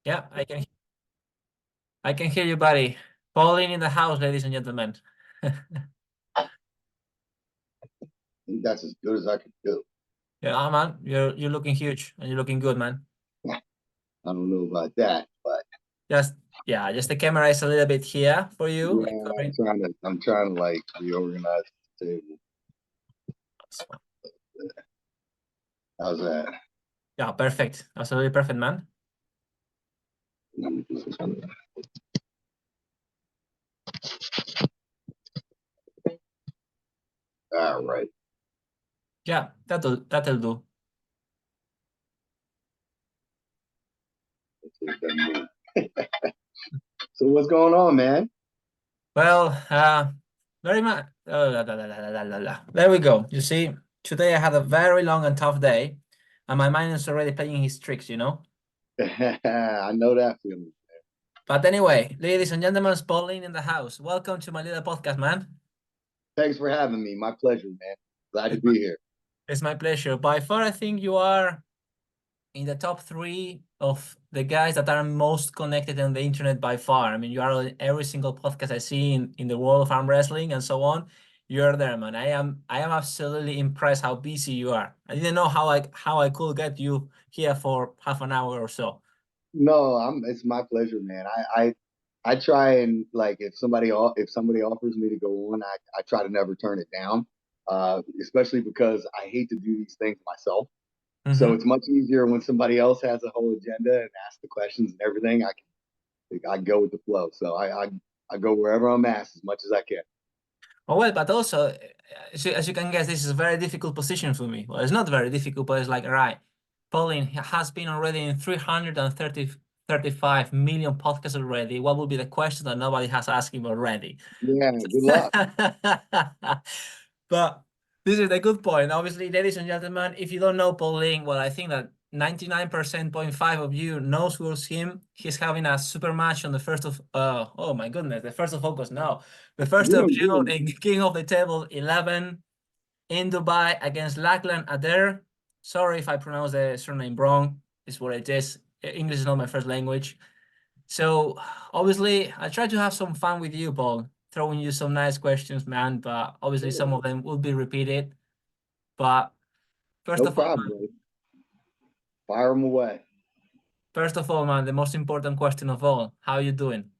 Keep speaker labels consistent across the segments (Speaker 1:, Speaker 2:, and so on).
Speaker 1: Yeah, I can hear you, buddy. Paul Linn in the house, ladies and gentlemen.
Speaker 2: I think that's as good as I could do.
Speaker 1: Yeah, man, you're looking huge and you're looking good, man.
Speaker 2: I don't know about that, but
Speaker 1: Just just the camera is a little bit here for you. Like
Speaker 2: yeah,
Speaker 1: covering.
Speaker 2: I'm trying to like reorganize the table. How's that?
Speaker 1: Yeah, perfect. Absolutely perfect, man.
Speaker 2: Let me do something. All right.
Speaker 1: Yeah, that'll do.
Speaker 2: So what's going on, man?
Speaker 1: Well, very much. There we go. You see, today I had a very long and tough day, and my mind is already playing his tricks, you know?
Speaker 2: I know that feeling.
Speaker 1: But anyway, ladies and gentlemen, Paul Linn in the house. Welcome to my little podcast, man.
Speaker 2: Thanks for having me. My pleasure, man. Glad to
Speaker 1: It's my,
Speaker 2: be here.
Speaker 1: it's my pleasure. By far, I think you are in the top 3 of the guys that are most connected on the internet by far. I mean, you are on every single podcast I see in the world of arm wrestling and so on. You're there, man. I am absolutely impressed how busy you are. I didn't know how I could get you here for half an hour or so.
Speaker 2: No, it's my pleasure, man. I try and like if somebody offers me to go on, I try to never turn it down. Especially because I hate to do these things myself. So
Speaker 1: Mm-hmm.
Speaker 2: it's much easier when somebody else has a whole agenda and asks the questions and everything. I go with the flow. So I go wherever I'm asked as much as I can.
Speaker 1: Oh, well, but also, as you can guess, this is a very difficult position for me. Well, it's not very difficult, but it's like, all right, Pauline has been already in 335 million podcasts already. What would be the question that nobody has asked him already?
Speaker 2: Yeah, good luck.
Speaker 1: But this is the good point. Obviously, ladies and gentlemen, if you don't know Paul Linn, well, I think that 99.5% of you knows who's him. He's having a super match on the first of oh my goodness, the 1st of August. No, the 1st
Speaker 2: You
Speaker 1: of
Speaker 2: know,
Speaker 1: June
Speaker 2: you
Speaker 1: in King of the Table 11 in Dubai against Lachlan Adair. Sorry if I pronounce the surname wrong. It's what it is. English is not my first language. So obviously, I try to have some fun with you, Paul, throwing you some nice questions, man. But obviously, some of them will be repeated. But first
Speaker 2: no
Speaker 1: of all,
Speaker 2: problem,
Speaker 1: man,
Speaker 2: bro. Fire them away.
Speaker 1: the most important question of all, how are you doing?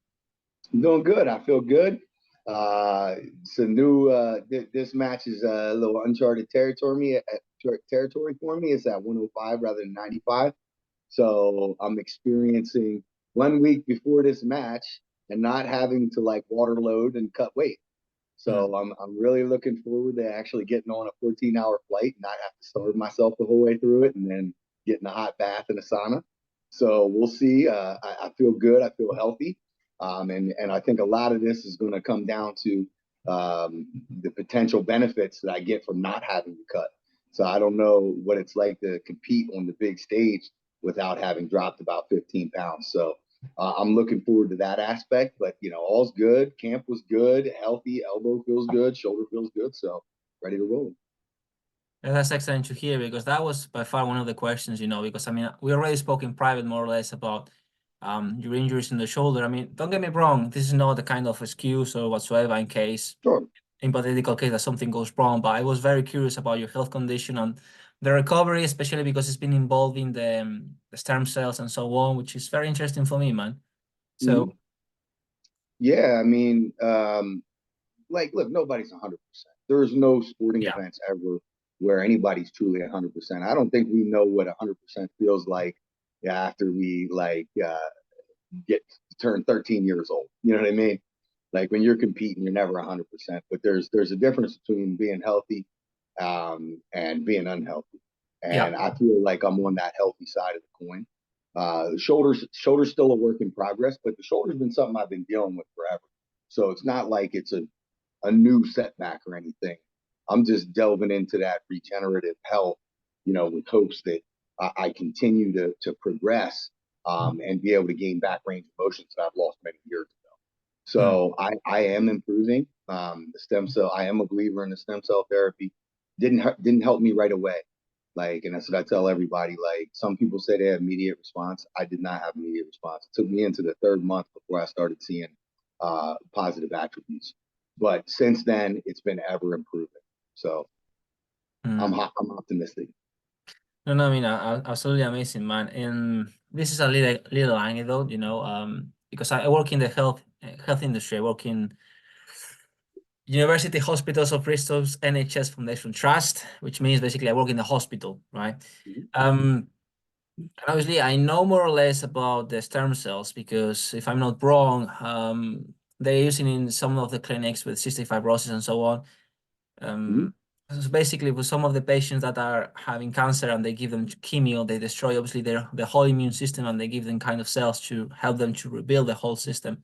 Speaker 2: I'm doing good. I feel good. It's a new. This match is a little uncharted territory for me. It's at 105 rather than 95. So I'm experiencing 1 week before this match and not having to like water load and cut weight.
Speaker 1: Hmm.
Speaker 2: So I'm really looking forward to actually getting on a 14-hour flight and not have to starve myself the whole way through it, and then getting a hot bath and a sauna. So we'll see. I feel good. I feel healthy, and I think a lot of this is going to come down to the potential benefits that I get from not having to cut. So I don't know what it's like to compete on the big stage without having dropped about 15 pounds. So I'm looking forward to that aspect, but all's good. Camp was good, healthy. Elbow feels good, shoulder feels good, so ready to roll.
Speaker 1: And that's excellent to hear because that was by far one of the questions, because I mean, we already spoke in private more or less about your injuries in the shoulder. I mean, don't get me wrong, this is not the kind of excuse or whatsoever in case,
Speaker 2: Sure.
Speaker 1: in hypothetical case that something goes wrong, but I was very curious about your health condition and the recovery, especially because it's been involved in the stem cells and so on, which is very interesting for me, man.
Speaker 2: Mhm.
Speaker 1: So,
Speaker 2: Yeah, I mean, look, nobody's 100%. There's no sporting
Speaker 1: yeah,
Speaker 2: events ever where anybody's truly 100%. I don't think we know what 100% feels like after we get to turn 13 years old. You know what I mean? Like when you're competing, you're never 100%. But there's a difference between being healthy and being unhealthy.
Speaker 1: yeah,
Speaker 2: And I feel like I'm on that healthy side of the coin. Shoulders still a work in progress, but the shoulder's been something I've been dealing with forever. So it's not like it's a new setback or anything. I'm just delving into that regenerative health, with hopes that I continue to progress and be able to gain back range of motions that I've lost many years ago.
Speaker 1: mm,
Speaker 2: So I am improving. The stem cell. I am a believer in the stem cell therapy. Didn't help me right away, Like, and that's what I tell everybody. Like, some people say they have immediate response. I did not have immediate response. It took me into the third month before I started seeing positive attributes. But since then, it's been ever improving. So
Speaker 1: Mm.
Speaker 2: I'm optimistic.
Speaker 1: No, no, I mean, absolutely amazing, man. And this is a little anecdote, because I work in the health industry. I work in University Hospitals of Bristol's NHS Foundation Trust, which means basically I work in the hospital, right?
Speaker 2: Mhm.
Speaker 1: And obviously, I know more or less about the stem cells because if I'm not wrong, they're using in some of the clinics with cystic fibrosis and so on.
Speaker 2: Mhm.
Speaker 1: So basically, with some of the patients that are having cancer and they give them chemo, they destroy obviously the whole immune system and they give them kind of cells to help them to rebuild the whole system.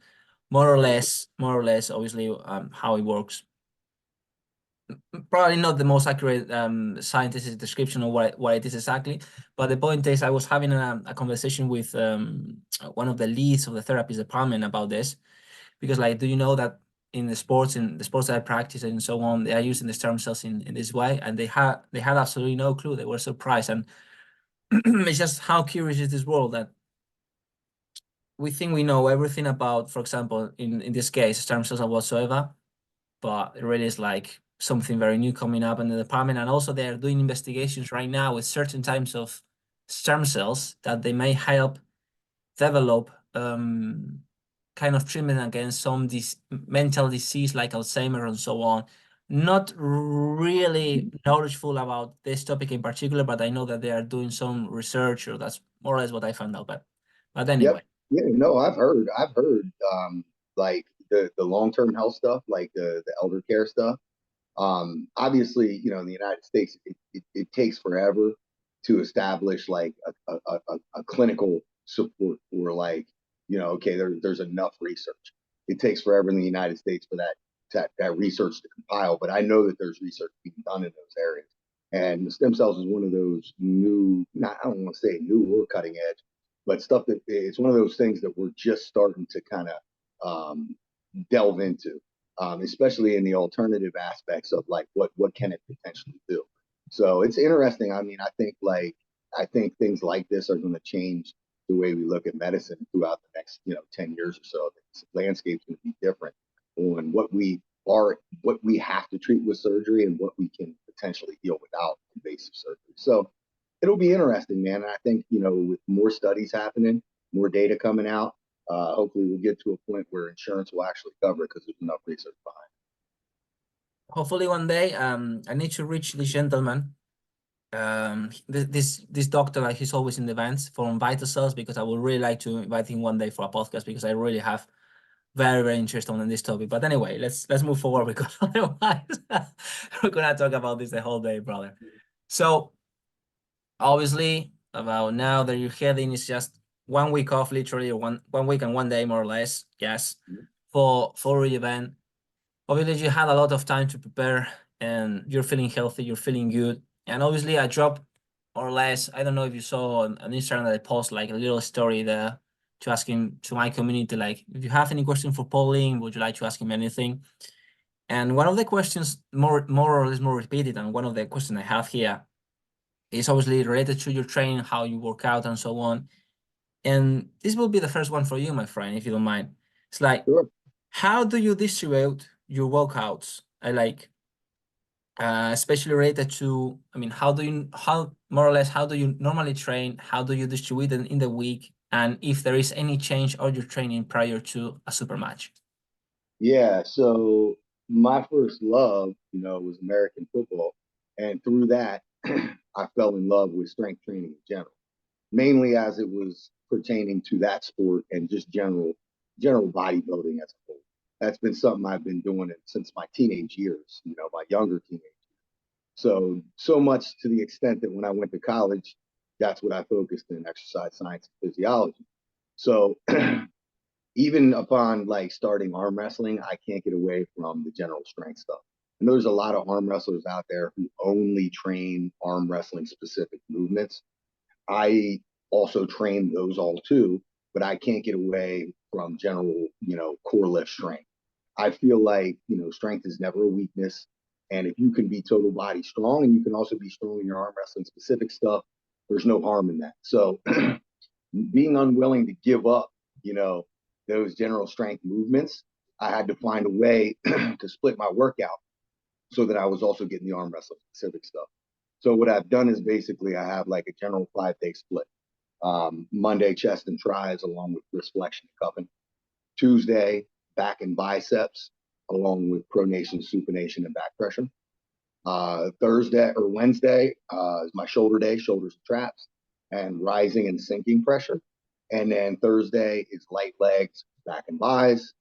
Speaker 1: More or less, obviously, how it works. Probably not the most accurate scientific description of what it is exactly, but the point is I was having a conversation with one of the leads of the therapy department about this because like do you know that in the sports that I practice and so on they are using the stem cells in this way and they had absolutely no clue. They were surprised and it's just how curious is this world that we think we know everything about, for example, in this case stem cells or whatsoever, but it really is like something very new coming up in the department. And also they're doing investigations right now with certain types of stem cells that they may help develop kind of treatment against some mental disease like Alzheimer and so on. Not really knowledgeable about this topic in particular, but I know that they are doing some research, or that's more or less what I found out. But
Speaker 2: Yep.
Speaker 1: anyway.
Speaker 2: Yeah. No, I've heard like the long term health stuff, like the elder care stuff. Obviously, in the United States, it takes forever to establish like a clinical support for like, okay, there's enough research. It takes forever in the United States for that research to compile, but I know that there's research being done in those areas. And the stem cells is one of those new, not I don't want to say new or cutting edge, but stuff that it's one of those things that we're just starting to kind of delve into, especially in the alternative aspects of like what can it potentially do. So it's interesting. I mean, I think things like this are going to change the way we look at medicine throughout the next 10 years or so. The landscape's going to be different on what we have to treat with surgery and what we can potentially heal without invasive surgery. So it'll be interesting, man. And I think with more studies happening, more data coming out, hopefully we'll get to a point where insurance will actually cover it because there's enough research behind
Speaker 1: Hopefully one day, I need to reach this gentleman. This doctor, like he's always in the events from Vital Cells, because I would really like to invite him one day for a podcast because I really have very, very interest on this topic. But anyway, let's move forward because otherwise we're gonna talk about this the whole day, brother. So obviously, about now that you're heading is just 1 week off, literally, or one week and 1 day more or less. Yes,
Speaker 2: it.
Speaker 1: for the event. Obviously, you had a lot of time to prepare and you're feeling healthy, you're feeling good. And obviously, I dropped more or less, I don't know if you saw on Instagram that I post like a little story there to ask him to my community, like, if you have any question for Paul Linn, would you like to ask him anything? And one of the questions, more or less more repeated, and one of the questions I have here is obviously related to your training, how you work out, and so on. And this will be the first one for you, my friend, if you don't mind. It's like,
Speaker 2: Sure.
Speaker 1: how do you distribute your workouts? I like, especially related to, I mean, how more or less, how do you normally train? How do you distribute them in the week? And if there is any change on your training prior to a super match?
Speaker 2: Yeah. So my first love, was American football, and through that, I fell in love with strength training in general, mainly as it was pertaining to that sport and just general bodybuilding as a whole. That's been something I've been doing it since my teenage years, my younger teenage. So much to the extent that when I went to college, that's what I focused in: exercise science and physiology. So even upon like starting arm wrestling, I can't get away from the general strength stuff. And there's a lot of arm wrestlers out there who only train arm wrestling specific movements. I also train those all too, but I can't get away from general, core lift strength. I feel like, strength is never a weakness. And if you can be total body strong and you can also be strong in your arm wrestling specific stuff, there's no harm in that. So being unwilling to give up, those general strength movements, I had to find a way to split my workout so that I was also getting the arm wrestling specific stuff. So what I've done is basically I have like a general 5-day split. Monday, chest and tries, along with wrist flexion and cupping. Tuesday, back and biceps, along with pronation, supination, and back pressure. Thursday or Wednesday is my shoulder day, shoulders and traps, and rising and sinking pressure. And then Thursday is light legs, back and bis,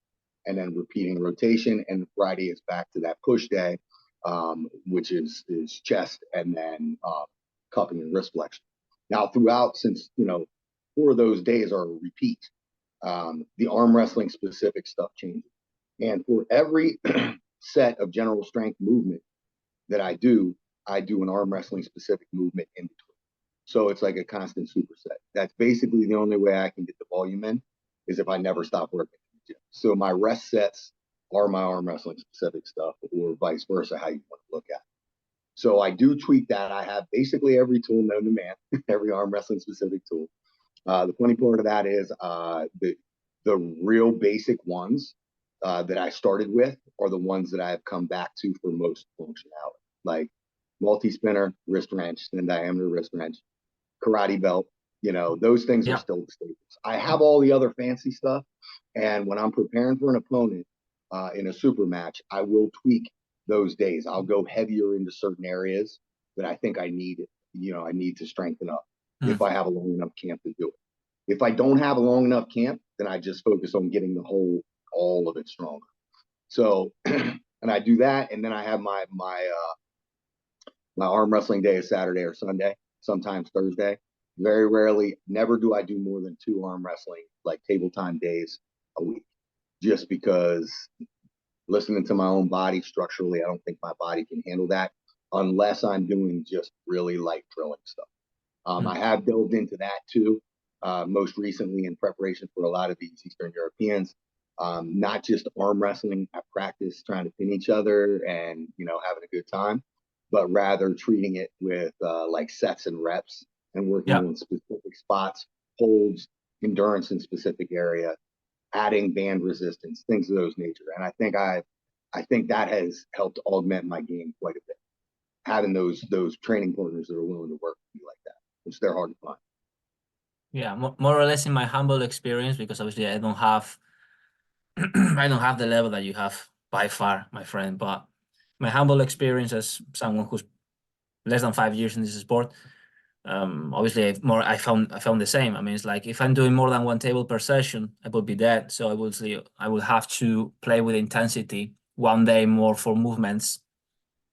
Speaker 2: and then repeating rotation. And Friday is back to that push day, which is chest and then cupping and wrist flexion. Now, throughout, since 4 of those days are a repeat, the arm wrestling specific stuff changes. And for every set of general strength movement that I do an arm wrestling specific movement in between. So it's like a constant superset. That's basically the only way I can get the volume in, is if I never stop working in the gym. So my rest sets are my arm wrestling specific stuff, or vice versa, how you want to look at it. So I do tweak that. I have basically every tool known to man, every arm wrestling specific tool. The funny part of that is the real basic ones that I started with are the ones that I have come back to for most functionality, like multi-spinner, wrist wrench, thin diameter wrist wrench, karate belt. Those things are still the staples. I have all the other fancy stuff, and when I'm preparing for an opponent in a super match, I will tweak those days. I'll go heavier into certain areas that I think I need to strengthen up if I have a long enough camp to do it. If I don't have a long enough camp, then I just focus on getting all of it stronger. So, and I do that, and then I have my arm wrestling day is Saturday or Sunday, sometimes Thursday. Very rarely, never do I do more than 2 arm wrestling, like table time days a week, just because listening to my own body structurally, I don't think my body can handle that unless I'm doing just really light drilling stuff. I have delved into that too, most recently in preparation for a lot of these Eastern Europeans. Not just arm wrestling at practice, trying to pin each other and having a good time, but rather treating it with like sets and reps and working on specific spots, holds, endurance in specific area, adding band resistance, things of those nature. And I think that has helped augment my game quite a bit. Having those training partners that are willing to work with me like that, which they're hard to find.
Speaker 1: Yeah, more or less in my humble experience, because obviously I don't have I don't have the level that you have by far, my friend. But my humble experience as someone who's less than 5 years in this sport, obviously I found the same. I mean, it's like if I'm doing more than 1 table per session, I would be dead. So I would have to play with intensity one day more for movements,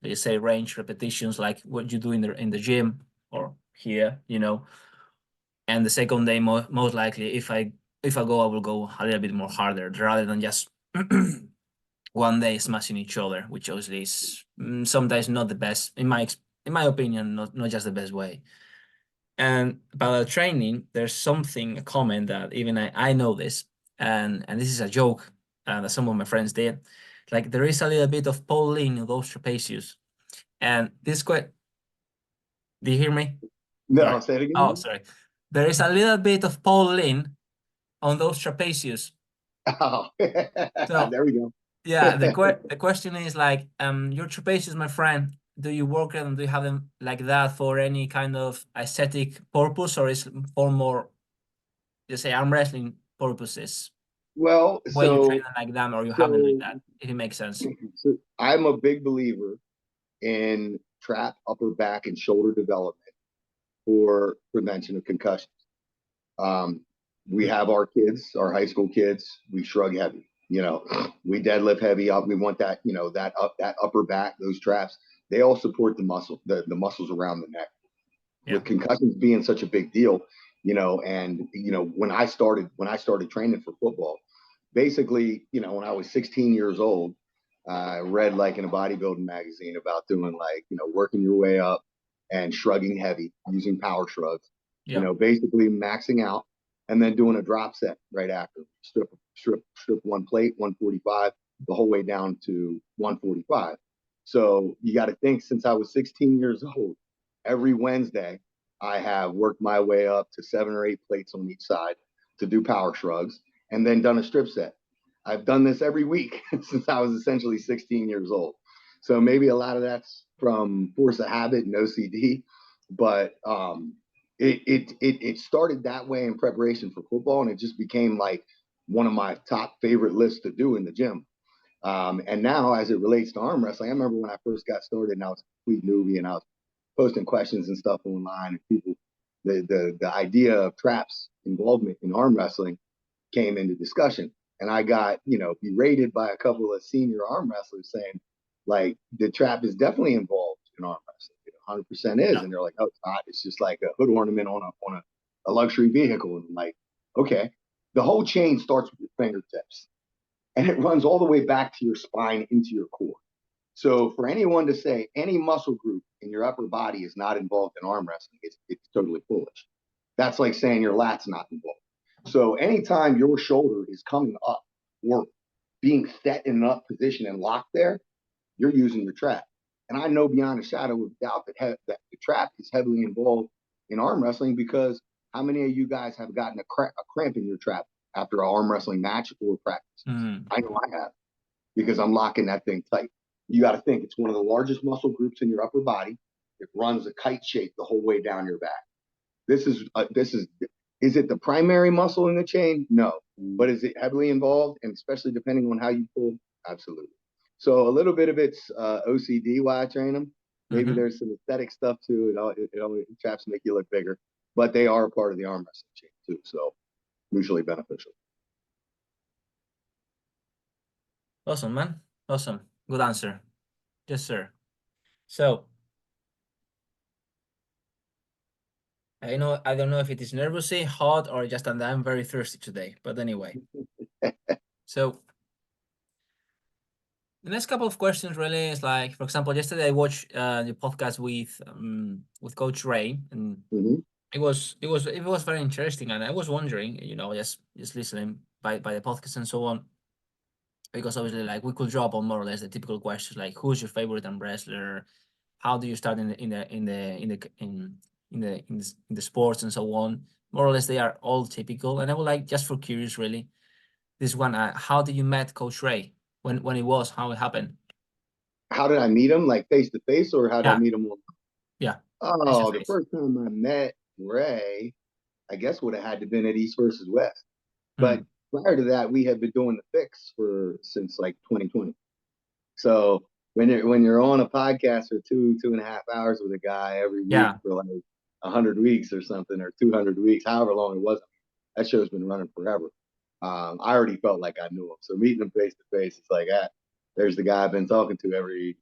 Speaker 1: let's say range repetitions, like what you do in the gym or here, and the second day most likely if I go, I will go a little bit more harder rather than just one day smashing each other, which obviously is sometimes not the best in my opinion, not just the best way. And about training, there's a comment that even I know this, and this is a joke that some of my friends did. Like, there is a little bit of Paul Linn in those trapezius, and this quite. Do you hear me?
Speaker 2: No,
Speaker 1: Sorry.
Speaker 2: say it again.
Speaker 1: Oh, sorry. There is a little bit of Paul Linn on those trapezius.
Speaker 2: Oh,
Speaker 1: So
Speaker 2: there we go.
Speaker 1: yeah, the question is like, your trapezius, my friend, do you work them? Do you have them like that for any kind of aesthetic purpose, or is for more, let's say, arm wrestling purposes?
Speaker 2: Well,
Speaker 1: Why you train
Speaker 2: so
Speaker 1: them like that, or you have them like that, if it makes sense?
Speaker 2: I'm a big believer in trap, upper back, and shoulder development for prevention of concussions. We have our kids, our high school kids, we shrug heavy, we deadlift heavy up. We want that, that upper back, those traps, they all support the muscles around the neck. With concussions being such a big deal, and when I started training for football, basically, when I was 16 years old, I read like in a bodybuilding magazine about doing like, working your way up and shrugging heavy using power shrugs, basically maxing out and then doing a drop set right after. Strip one plate, 145, the whole way down to 145. So you got to think, since I was 16 years old, every Wednesday, I have worked my way up to 7 or 8 plates on each side to do power shrugs, and then done a strip set. I've done this every week since I was essentially 16 years old. So maybe a lot of that's from force of habit and OCD, but it started that way in preparation for football, and it just became like one of my top favorite lists to do in the gym. And now, as it relates to arm wrestling, I remember when I first got started, and I was a complete newbie, and I was posting questions and stuff online, and people, the idea of traps involvement in arm wrestling came into discussion, and I got berated by a couple of senior arm wrestlers saying, like, the trap is definitely involved in arm wrestling. 100% is,
Speaker 1: Yeah.
Speaker 2: and they're like, oh, it's not. It's just like a hood ornament on a luxury vehicle, and I'm like, okay. The whole chain starts with your fingertips, and it runs all the way back to your spine into your core. So for anyone to say any muscle group in your upper body is not involved in arm wrestling, it's totally foolish. That's like saying your lat's not involved. So anytime your shoulder is coming up or being set in an up position and locked there, you're using your trap. And I know beyond a shadow of doubt that the trap is heavily involved in arm wrestling, because how many of you guys have gotten a cramp in your trap after an arm wrestling match or practice?
Speaker 1: Mm.
Speaker 2: I know I have, because I'm locking that thing tight. You got to think, it's one of the largest muscle groups in your upper body. It runs a kite shape the whole way down your back. This is it the primary muscle in the chain? No. But is it heavily involved? And especially depending on how you pull? Absolutely. So a little bit of it's OCD why I train them. Maybe there's some aesthetic stuff too. Traps make you look bigger, but they are a part of the arm wrestling chain too. So mutually beneficial.
Speaker 1: Awesome, man. Awesome. Good answer. Yes, sir. So I don't know if it is nervously, hot, or just that I'm very thirsty today. But anyway, so the next couple of questions really is like, for example, yesterday I watched the podcast with Coach Ray, and
Speaker 2: Mm-hmm.
Speaker 1: it was very interesting, and I was wondering, just listening by the podcast and so on, because obviously, like, we could drop on more or less the typical questions like, who's your favorite arm wrestler, how do you start in the sports and so on. More or less, they are all typical, and I would like, just for curious, really, this one: how did you met Coach Ray? When it was, how it happened?
Speaker 2: How did I meet him? Like face to face, or how did I
Speaker 1: Yeah,
Speaker 2: meet him?
Speaker 1: yeah, face to
Speaker 2: Oh, the
Speaker 1: face.
Speaker 2: first time I met Ray, I guess would have had to been at East versus West. But
Speaker 1: Mm.
Speaker 2: prior to that, we had been doing the fix since like 2020. So when you're on a podcast for 2.5 hours with a guy every week
Speaker 1: Yeah,
Speaker 2: for like 100 weeks or something, or 200 weeks, however long it was, that show's been running forever. I already felt like I knew him. So meeting him face to face, it's like, there's the guy I've been talking to every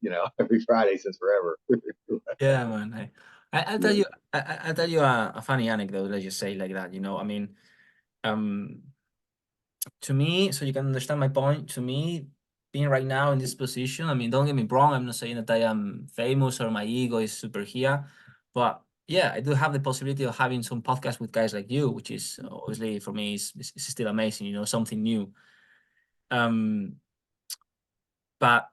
Speaker 2: Friday since forever.
Speaker 1: yeah, man. I'll tell
Speaker 2: Yeah.
Speaker 1: you, I'll tell you a funny anecdote. Let's just say like that. I mean, um, to me, so you can understand my point. To me, being right now in this position, I mean, don't get me wrong. I'm not saying that I am famous or my ego is super here, but yeah, I do have the possibility of having some podcasts with guys like you, which is obviously for me is still amazing. Something new. Um, but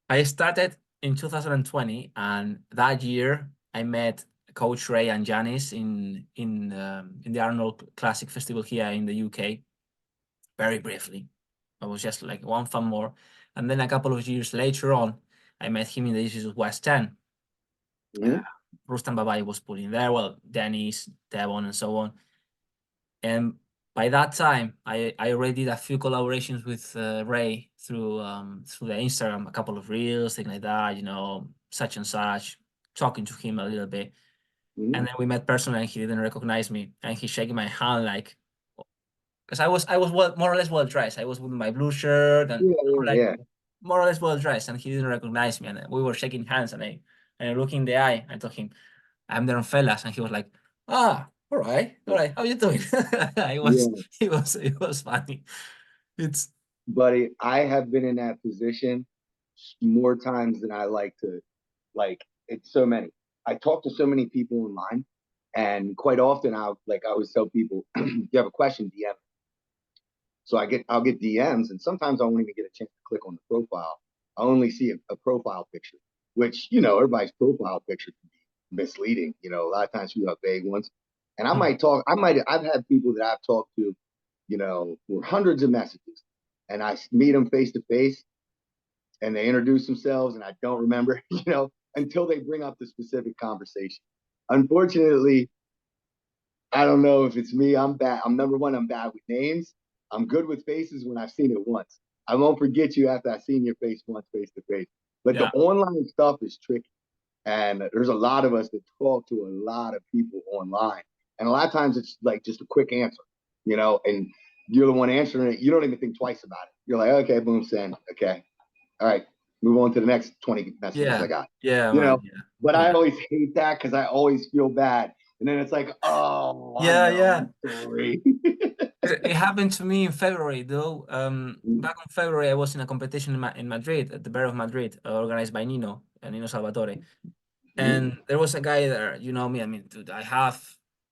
Speaker 1: I started in 2020, and that year I met Coach Ray and Janice in the Arnold Classic Festival here in the UK, very briefly. I was just like one fan more. And then a couple of years later on, I met him in the issues of West 10.
Speaker 2: Mhm.
Speaker 1: Rustam Babai was pulling there, well, Dennis, Devon, and so on. And by that time, I already did a few collaborations with Ray through the Instagram, a couple of reels, things like that, such and such, talking to him a little bit.
Speaker 2: Mhm.
Speaker 1: And then we met personally, and he didn't recognize me, and he shaking my hand like, because I was more or less well dressed. I was with my blue shirt and
Speaker 2: Yeah, yeah,
Speaker 1: like
Speaker 2: yeah.
Speaker 1: more or less well dressed, and he didn't recognize me. And we were shaking hands, and I look in the eye. I told him, "I'm the Armfellas," and he was like, "Ah, all right. How you doing?" it was
Speaker 2: Yeah.
Speaker 1: it was funny. It's
Speaker 2: Buddy, I have been in that position more times than I like to. Like, it's so many. I talk to so many people online, and quite often I always tell people, if you have a question, DM. So I'll get DMs, and sometimes I won't even get a chance to click on the profile. I only see a profile picture. which, you know, everybody's profile picture can be misleading. You know, a lot of times you have vague ones. And I've had people that I've talked to, you know, for hundreds of messages, and I meet them face to face and they introduce themselves and I don't remember, you know, until they bring up the specific conversation. Unfortunately, I don't know if it's me. I'm bad. I'm number one. I'm bad with names. I'm good with faces when I've seen it once. I won't forget you after I've seen your face once face to face. But the
Speaker 1: Yeah.
Speaker 2: online stuff is tricky. And there's a lot of us that talk to a lot of people online. And a lot of times it's like just a quick answer, you know, and you're the one answering it. You don't even think twice about it. You're like, okay, boom, send. Okay. All right. Move on to the next 20 messages I
Speaker 1: Yeah.
Speaker 2: got.
Speaker 1: Yeah,
Speaker 2: You know,
Speaker 1: man. Yeah.
Speaker 2: but I
Speaker 1: Yeah.
Speaker 2: always hate that because I always feel bad. And then it's like, oh, I
Speaker 1: Yeah,
Speaker 2: know.
Speaker 1: yeah.
Speaker 2: I'm sorry.
Speaker 1: It happened to me in February, though. Back in February, I was in a competition in Madrid, at the Bear of Madrid, organized by Nino Salvatore. And there was a guy there, you know me. I mean, dude, I have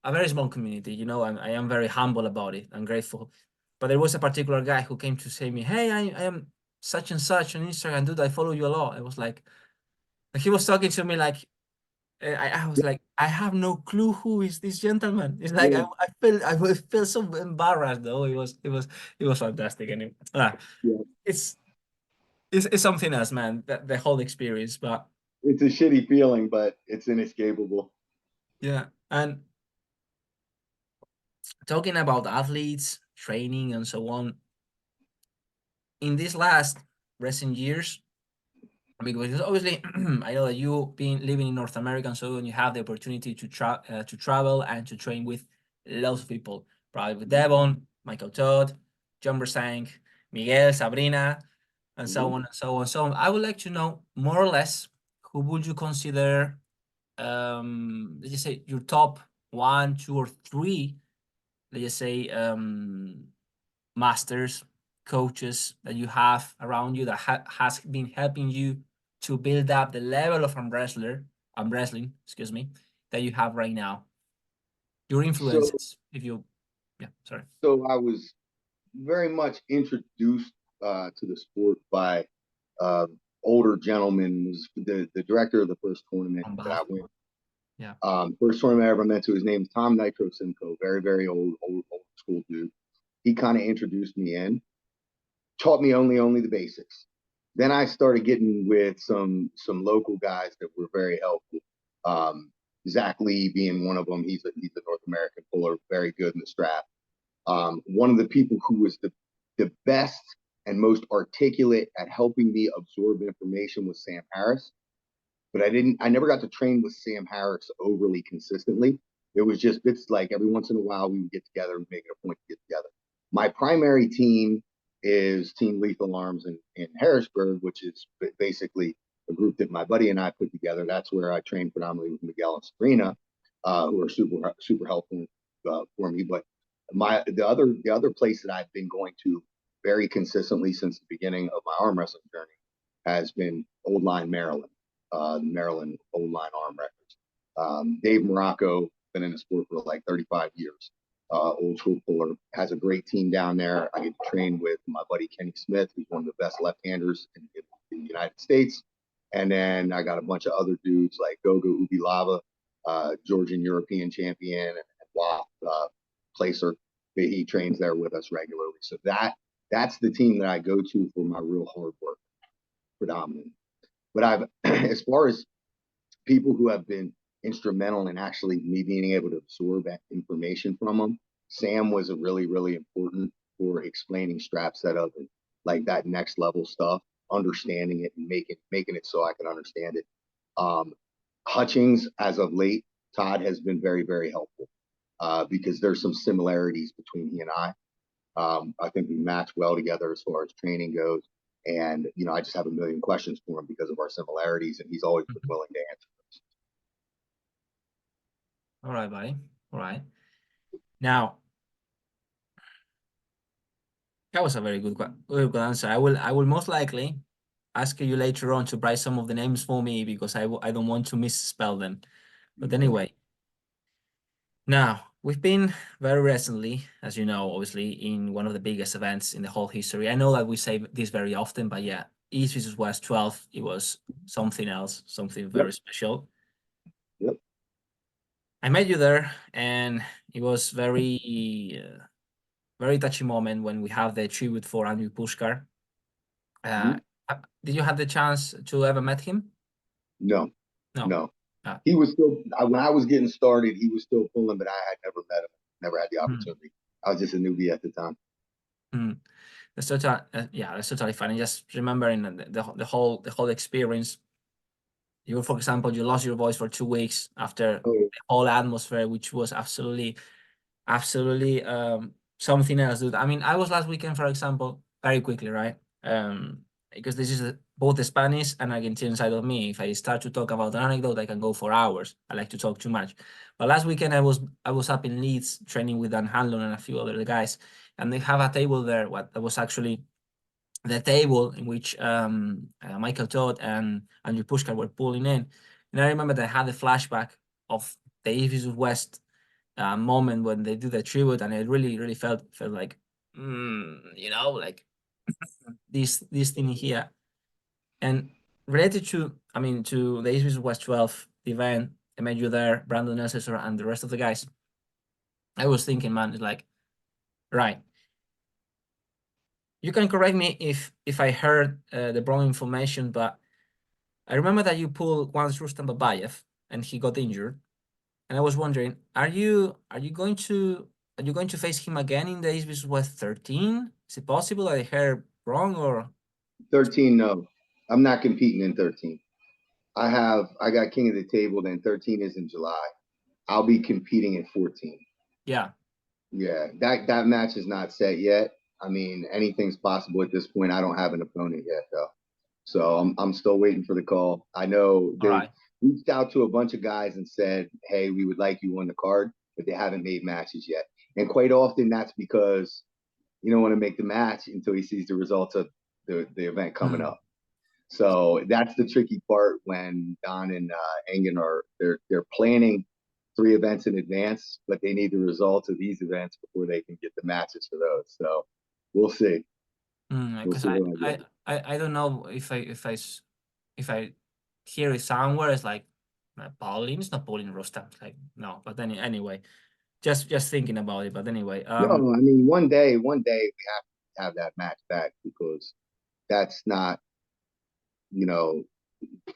Speaker 1: a very small community, you know, I am very humble about it. I'm grateful. But there was a particular guy who came to say me, hey, I am such and such on Instagram, dude. I follow you a lot. I was like, he was talking to me like, I was like, I have no clue who is this gentleman. It's like
Speaker 2: Yeah,
Speaker 1: I would feel so embarrassed though. It was fantastic, and
Speaker 2: yeah.
Speaker 1: it's it's something else, man. The whole experience, but
Speaker 2: It's a shitty feeling, but it's inescapable.
Speaker 1: yeah. And talking about athletes, training, and so on, in these last recent years, because obviously I know that you been living in North America, and so on, you have the opportunity to travel and to train with lots of people, probably with Devon, Michael Todd, John Bersank, Miguel, Sabrina, and so
Speaker 2: Mhm.
Speaker 1: on and so on. So I would like to know more or less who would you consider, let's just say your top one, two, or three, let's just say, masters, coaches that you have around you that has been helping you to build up the level of arm wrestling, excuse me, that you have right now. Your
Speaker 2: So,
Speaker 1: influences, if you, yeah, sorry.
Speaker 2: so I was very much introduced to the sport by uh, older gentleman. Was the director of the first tournament
Speaker 1: On
Speaker 2: that I
Speaker 1: behalf,
Speaker 2: went.
Speaker 1: yeah.
Speaker 2: First tournament I ever went to. His name is Tom Nitro Simcoe. Very very old school dude. He kind of introduced me in, taught me only the basics. Then I started getting with some local guys that were very helpful. Um, Zach Lee being one of them. He's a North American puller, very good in the strap. One of the people who was the best and most articulate at helping me absorb information was Sam Harris. But I never got to train with Sam Harris overly consistently. It was just bits like every once in a while we would get together and make it a point to get together. My primary team is Team Lethal Arms in Harrisburg, which is basically a group that my buddy and I put together. That's where I train predominantly with Miguel and Sabrina, who are super helpful for me. But the other place that I've been going to very consistently since the beginning of my arm wrestling journey has been Old Line Maryland, Maryland Old Line Arm Records. Dave Morocco, been in the sport for like 35 years. Old school puller, has a great team down there. I get to train with my buddy Kenny Smith, who's one of the best left-handers in the United States. And then I got a bunch of other dudes like Gogo Ubilava, Georgian European champion, and Waff Placer. He trains there with us regularly. So that's the team that I go to for my real hard work predominantly. But as far as people who have been instrumental in actually me being able to absorb that information from them, Sam was a really important for explaining strap setup and like that next level stuff, understanding it and making it so I can understand it. Um, Hutchings, as of late, Todd has been very helpful because there's some similarities between he and I. I think we match well together as far as training goes. And, you know, I just have a million questions for him because of our similarities, and he's always been
Speaker 1: Mhm.
Speaker 2: willing to answer those.
Speaker 1: All right, buddy. All right. Now, that was a very good answer. I will most likely ask you later on to write some of the names for me because I don't want to misspell them. But anyway, now we've been very recently, as you know, obviously in one of the biggest events in the whole history. I know that we say this very often, but yeah, East versus West 12, it was something else, something very
Speaker 2: Yep.
Speaker 1: special.
Speaker 2: Yep.
Speaker 1: I met you there, and it was very touchy moment when we have the tribute for Andrew Pushkar.
Speaker 2: Mhm.
Speaker 1: Did you have the chance to ever met him?
Speaker 2: No,
Speaker 1: No.
Speaker 2: no.
Speaker 1: Uh,
Speaker 2: He was still, when I was getting started, he was still pulling, but I had never met him, never had the
Speaker 1: hmm,
Speaker 2: opportunity. I was just a newbie at the time.
Speaker 1: hmm. That's totally, yeah, that's totally funny. Just remembering the whole experience. You, for example, you lost your voice for 2 weeks after
Speaker 2: Oh,
Speaker 1: the whole atmosphere, which was absolutely something else, dude. I mean, I was last weekend, for example, very quickly, right? Because this is both the Spanish and Argentine side of me. If I start to talk about an anecdote, I can go for hours. I like to talk too much. But last weekend I was up in Leeds training with Dan Hanlon and a few other guys, and they have a table there. What that was actually the table in which Michael Todd and Andrew Pushkar were pulling in. And I remember that I had a flashback of the East versus West moment when they do the tribute, and it really felt like, like this thing here. And related to, I mean, to the East versus West 12 event, I met you there, Brandon Necessor, and the rest of the guys. I was thinking, man, it's like, right. You can correct me if I heard the wrong information, but I remember that you pulled once Rustam Babayev and he got injured. And I was wondering, are you going to face him again in the East vs West 13? Is it possible that I heard wrong or
Speaker 2: 13, no. I'm not competing in 13. I got King of the Table, then 13 is in July. I'll be competing in 14.
Speaker 1: yeah.
Speaker 2: Yeah, that match is not set yet. I mean, anything's possible at this point. I don't have an opponent yet though. So I'm still waiting for the call. I know
Speaker 1: All
Speaker 2: they
Speaker 1: right.
Speaker 2: reached out to a bunch of guys and said, "Hey, we would like you on the card," but they haven't made matches yet. And quite often that's because you don't want to make the match until he sees the results of the event coming
Speaker 1: Hmm.
Speaker 2: up. So that's the tricky part when Don and Engen are they're planning 3 events in advance, but they need the results of these events before they can get the matches for those. So we'll see. We'll
Speaker 1: Because
Speaker 2: see
Speaker 1: I,
Speaker 2: who I
Speaker 1: I
Speaker 2: get.
Speaker 1: I don't know if I hear it somewhere, it's like Paul Linn is not pulling Rustam. It's like no, but then anyway, just thinking about it. But anyway,
Speaker 2: No, I mean one day we have to have that match back because that's not, you know,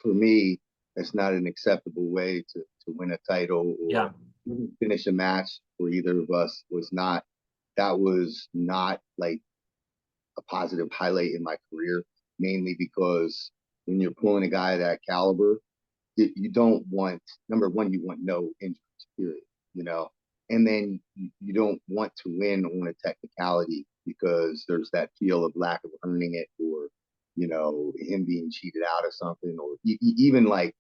Speaker 2: for me, it's not an acceptable way to win a title or
Speaker 1: yeah.
Speaker 2: finish a match for either of us was not that was not like a positive highlight in my career, mainly because when you're pulling a guy of that caliber, you don't want number one, you want no injuries, period, you know, and then you don't want to win on a technicality because there's that feel of lack of earning it or him being cheated out of something or even like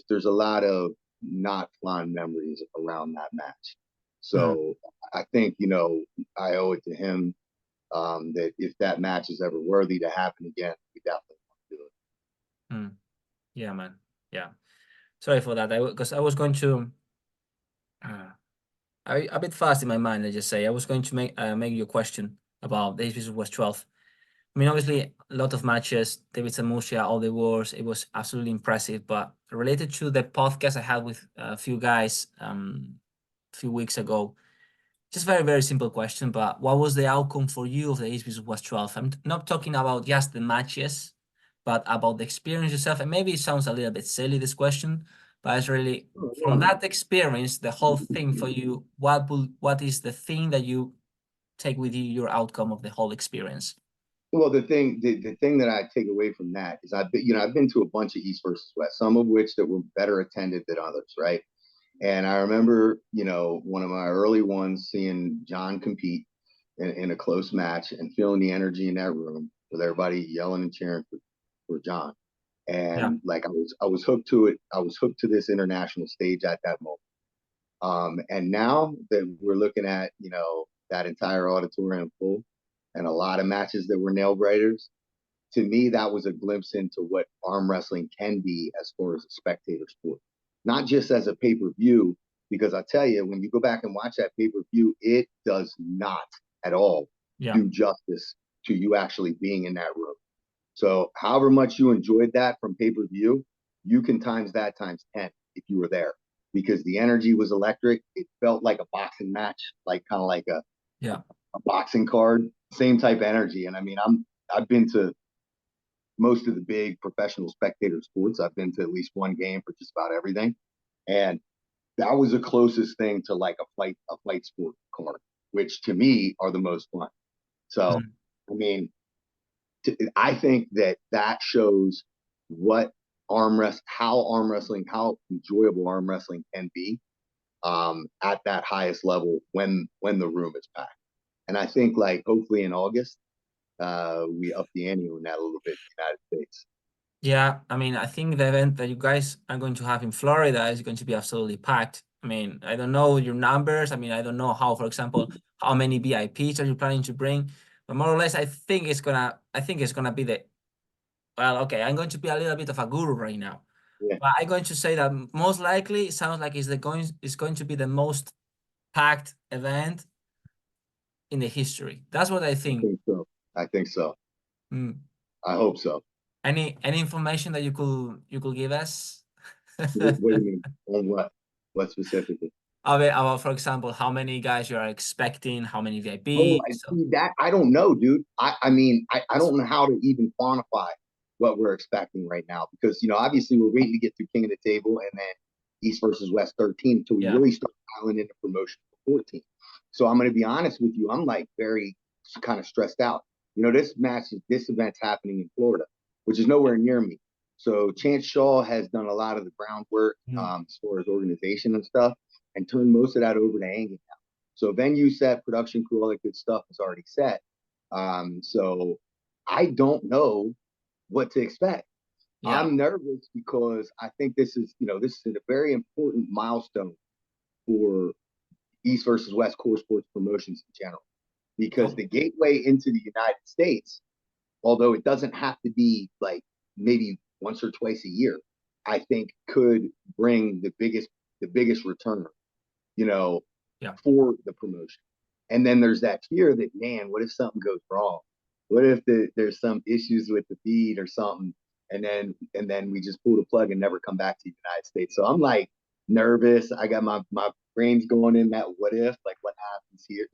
Speaker 2: there's a lot of not fond memories around that match.
Speaker 1: Mm,
Speaker 2: So I think I owe it to him that if that match is ever worthy to happen again, we definitely want to do it.
Speaker 1: mm. Yeah, man. Yeah. Sorry for that. Because I was going to uh, a bit fast in my mind. I just say I was going to make you a question about the HBC West 12. I mean, obviously, a lot of matches, David Samusia, all the wars, it was absolutely impressive. But related to the podcast I had with a few guys a few weeks ago, just very simple question. But what was the outcome for you of the HBC West 12? I'm not talking about just the matches, but about the experience yourself. And maybe it sounds a little bit silly, this question, but it's really
Speaker 2: Oh,
Speaker 1: from
Speaker 2: no.
Speaker 1: that experience, the whole thing for you, what is the thing that you take with you, your outcome of the whole experience?
Speaker 2: Well, the thing that I take away from that is I've been to a bunch of East versus West, some of which that were better attended than others, right? And I remember, one of my early ones seeing John compete in a close match and feeling the energy in that room with everybody yelling and cheering for John.
Speaker 1: Yeah.
Speaker 2: And like I was hooked to it. I was hooked to this international stage at that moment. And now that we're looking at, that entire auditorium full and a lot of matches that were nail biters, to me, that was a glimpse into what arm wrestling can be as far as a spectator sport, not just as a pay per view. Because I tell you, when you go back and watch that pay per view, it does not at all
Speaker 1: Yeah.
Speaker 2: do justice to you actually being in that room. So however much you enjoyed that from pay-per-view, you can times that times 10 if you were there, because the energy was electric. It felt like a boxing match, like kind of like
Speaker 1: Yeah.
Speaker 2: a boxing card, same type energy. And I mean, I've been to most of the big professional spectator sports. I've been to at least one game for just about everything. And that was the closest thing to like a flight sport card, which to me are the most fun. So,
Speaker 1: Mm.
Speaker 2: I mean, I think that shows what arm wrestling, how enjoyable arm wrestling can be at that highest level when the room is packed. And I think like hopefully in August, we up the ante on that a little bit in the United States.
Speaker 1: Yeah, I mean, I think the event that you guys are going to have in Florida is going to be absolutely packed. I mean, I don't know your numbers. I mean, I don't know how, for example, how many VIPs are you planning to bring, but more or less, I think it's gonna be well, okay, I'm going to be a little bit of a guru right now,
Speaker 2: Yeah,
Speaker 1: but I'm going to say that most likely it sounds like it's going to be the most packed event in the history. That's what I
Speaker 2: I
Speaker 1: think.
Speaker 2: think so. I think so.
Speaker 1: Mm.
Speaker 2: I hope so.
Speaker 1: Any information that you could give us?
Speaker 2: What do you mean? On what? What specifically?
Speaker 1: About, for example, how many guys you are expecting, how many
Speaker 2: Oh, I
Speaker 1: VIPs. So,
Speaker 2: see that. I don't know, dude. I mean, I don't know how to even quantify what we're expecting right now because, obviously we're waiting to get through King of the Table and then East versus West 13 until we
Speaker 1: yeah,
Speaker 2: really start piling into promotion for 14. So I'm going to be honest with you. I'm like very kind of stressed out. This event's happening in Florida, which is nowhere near me. So Chance Shaw has done a lot of the groundwork
Speaker 1: mm,
Speaker 2: as far as organization and stuff and turned most of that over to Angus. So venue set, production crew, all that good stuff is already set. So I don't know what to expect.
Speaker 1: yeah,
Speaker 2: I'm nervous because I think this is a very important milestone for East versus West core sports promotions in general. Because
Speaker 1: oh,
Speaker 2: the gateway into the United States, although it doesn't have to be like maybe once or twice a year, I think could bring the biggest return, you know,
Speaker 1: yeah,
Speaker 2: for the promotion. And then there's that fear that, man, what if something goes wrong? What if there's some issues with the feed or something? And then we just pull the plug and never come back to the United States. So I'm like nervous. I got my brains going in that what if, like what happens here?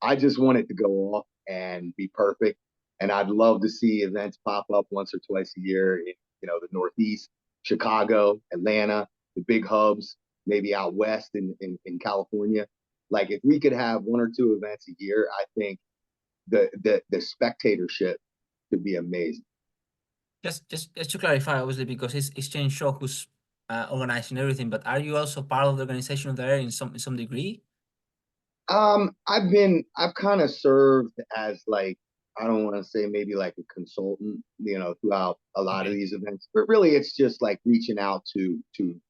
Speaker 2: I just want it to go off and be perfect. And I'd love to see events pop up once or twice a year in, the Northeast, Chicago, Atlanta, the big hubs, maybe out west in California. Like if we could have one or two events a year, I think the spectatorship could be amazing.
Speaker 1: just to clarify, obviously, because it's Chen Shaw who's organizing everything, but are you also part of the organization there in some degree?
Speaker 2: I've kind of served as like, I don't want to say maybe like a consultant, throughout a lot of
Speaker 1: Okay,
Speaker 2: these events, but really it's just like reaching out to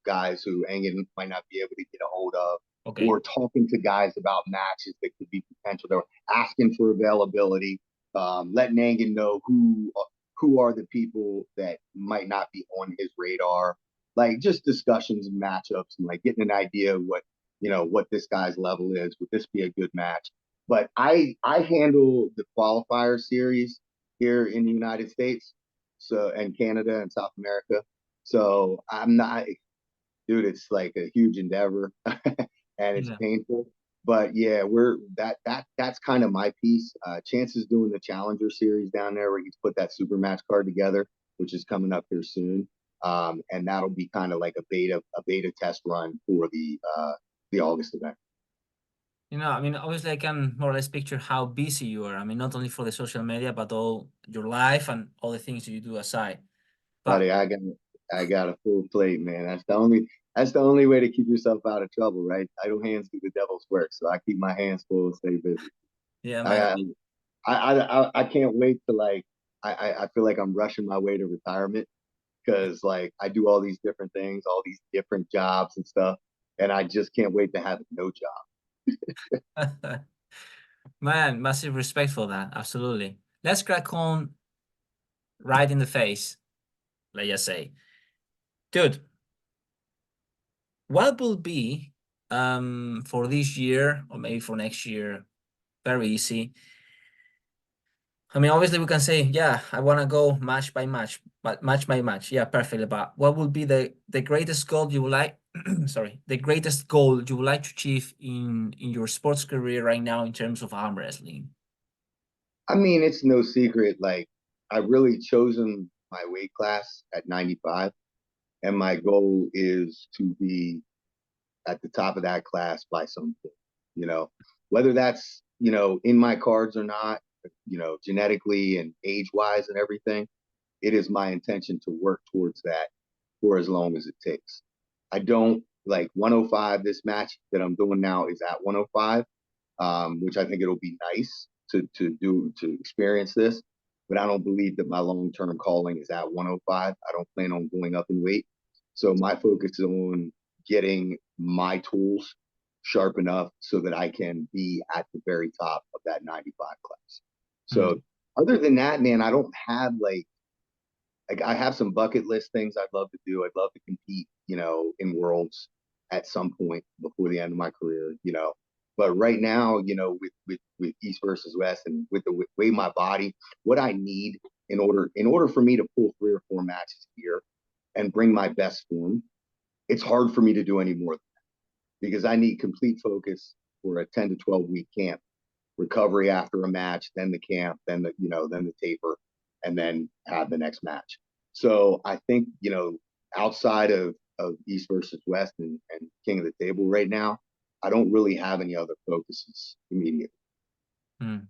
Speaker 2: guys who Engen might not be able to get a hold of,
Speaker 1: okay,
Speaker 2: or talking to guys about matches that could be potential. They're asking for availability, letting Engen know who are the people that might not be on his radar, like just discussions and matchups and like getting an idea of what this guy's level is. Would this be a good match? But I handle the qualifier series here in the United States, so and Canada and South America. So I'm not, dude. It's like a huge endeavor, and it's
Speaker 1: yeah.
Speaker 2: painful. But yeah, that's kind of my piece. Chance is doing the Challenger series down there where he's put that super match card together, which is coming up here soon. And that'll be kind of like a beta test run for the August event.
Speaker 1: I mean, obviously, I can more or less picture how busy you are. I mean, not only for the social media, but all your life and all the things you do aside. But
Speaker 2: Buddy, I got a full plate, man. That's the only way to keep yourself out of trouble, right? Idle hands do the devil's work, so I keep my hands full and stay busy.
Speaker 1: yeah,
Speaker 2: I
Speaker 1: man. I
Speaker 2: I
Speaker 1: mean,
Speaker 2: I can't wait to like I feel like I'm rushing my way to retirement because like I do all these different things, all these different jobs and stuff, and I just can't wait to have no job.
Speaker 1: man, massive respect for that. Absolutely. Let's crack on right in the face. Let's just say, dude, what will be for this year or maybe for next year? Very easy. I mean, obviously we can say, yeah, I want to go match by match, but match by match. Yeah, perfectly. But what would be the greatest goal you would like, sorry, the greatest goal you would like to achieve in your sports career right now in terms of arm wrestling?
Speaker 2: I mean, it's no secret. Like, I've really chosen my weight class at 95, and my goal is to be at the top of that class by some point. You know, whether that's in my cards or not. Genetically and age wise and everything. It is my intention to work towards that for as long as it takes. I don't like 105. This match that I'm doing now is at 105, which I think it'll be nice to experience this. But I don't believe that my long term calling is at 105. I don't plan on going up in weight. So my focus is on getting my tools sharp enough so that I can be at the very top of that 95 class. So
Speaker 1: Mm.
Speaker 2: other than that, man, I don't have like I have some bucket list things I'd love to do. I'd love to compete, in worlds at some point before the end of my career. But right now, with East versus West and with the way my body, what I need in order for me to pull 3 or 4 matches a year and bring my best form, it's hard for me to do any more because I need complete focus for a 10 to 12 week camp, recovery after a match, then the camp, then the taper, and then have the next match. So I think, outside of East versus West and King of the Table right now, I don't really have any other focuses immediately.
Speaker 1: Mm.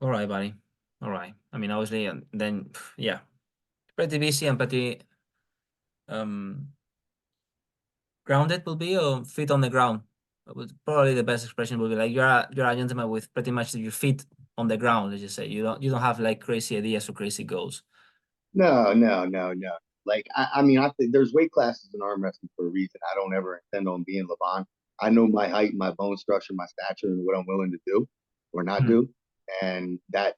Speaker 1: All right, buddy. All right. I mean, obviously, and then yeah, pretty busy and pretty um grounded will be, or feet on the ground. Probably the best expression will be like you're a gentleman with pretty much your feet on the ground, let's just say. You don't have like crazy ideas or crazy goals.
Speaker 2: No, no, no, no. Like I mean, I think there's weight classes in arm wrestling for a reason. I don't ever intend on being Levon. I know my height, my bone structure, my stature, and what I'm willing to do or not
Speaker 1: Hmm.
Speaker 2: do, and that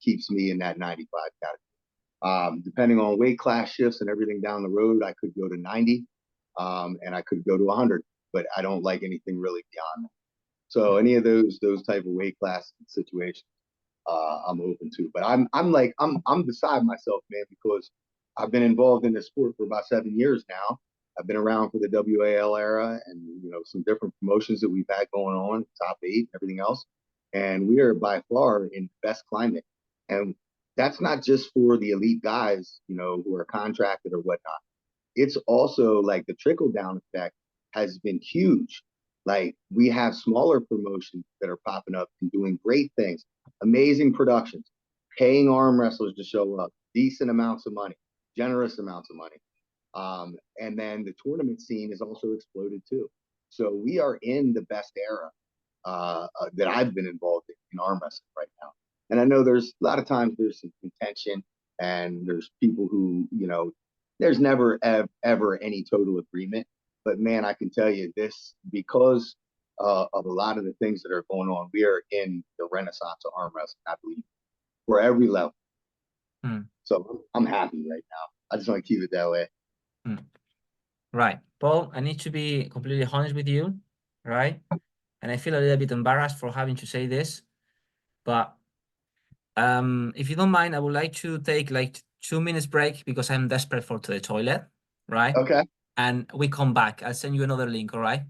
Speaker 2: keeps me in that 95 category. Depending on weight class shifts and everything down the road, I could go to 90, and I could go to 100, but I don't like anything really beyond that. So any of those type of weight class situations, I'm open to. But I'm beside myself, man, because I've been involved in this sport for about 7 years now. I've been around for the WAL era and some different promotions that we've had going on, top 8, everything else. And we are by far in the best climate. And that's not just for the elite guys, who are contracted or whatnot. It's also like the trickle down effect has been huge. Like we have smaller promotions that are popping up and doing great things, amazing productions, paying arm wrestlers to show up, decent amounts of money, generous amounts of money. And then the tournament scene has also exploded too. So we are in the best era that I've been involved in arm wrestling right now. And I know there's a lot of times there's some contention and there's people who, there's never ever any total agreement. But man, I can tell you this because of a lot of the things that are going on, we are in the renaissance of arm wrestling, I believe, for every level.
Speaker 1: Hmm.
Speaker 2: So I'm happy right now. I just want to keep it that way.
Speaker 1: Hmm. Right. Paul, I need to be completely honest with you, right? And I feel a little bit embarrassed for having to say this, but if you don't mind, I would like to take like 2 minutes break because I'm desperate for to the toilet, right?
Speaker 2: Okay.
Speaker 1: And we come back. I'll send you another link, all right?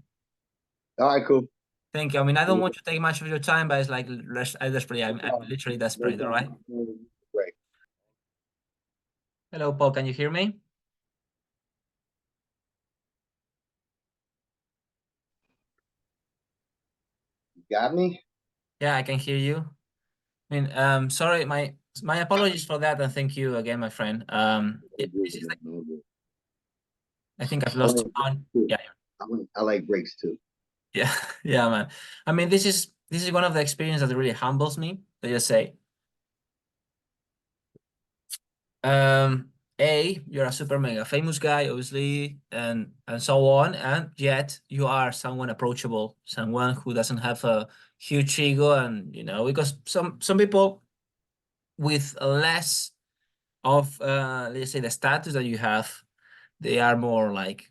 Speaker 2: All right, cool.
Speaker 1: Thank you. I mean, I don't
Speaker 2: Cool.
Speaker 1: want to take much of your time, but it's like I desperately,
Speaker 2: No
Speaker 1: I'm
Speaker 2: problem.
Speaker 1: literally
Speaker 2: No
Speaker 1: desperate, all right?
Speaker 2: problem. Great.
Speaker 1: Hello, Paul, can you hear me?
Speaker 2: You got me?
Speaker 1: Yeah, I can hear you. I mean, sorry, my apologies for that, and thank you again, my friend.
Speaker 2: No good,
Speaker 1: This is
Speaker 2: man. No good.
Speaker 1: I think I've
Speaker 2: I
Speaker 1: lost
Speaker 2: like
Speaker 1: someone.
Speaker 2: too.
Speaker 1: Yeah,
Speaker 2: I like breaks too.
Speaker 1: yeah, yeah, man. I mean, this is one of the experiences that really humbles me. Let's just say, um, you're a super mega famous guy, obviously, and so on, and yet you are someone approachable, someone who doesn't have a huge ego, and because some people with less of let's say the status that you have, they are more like,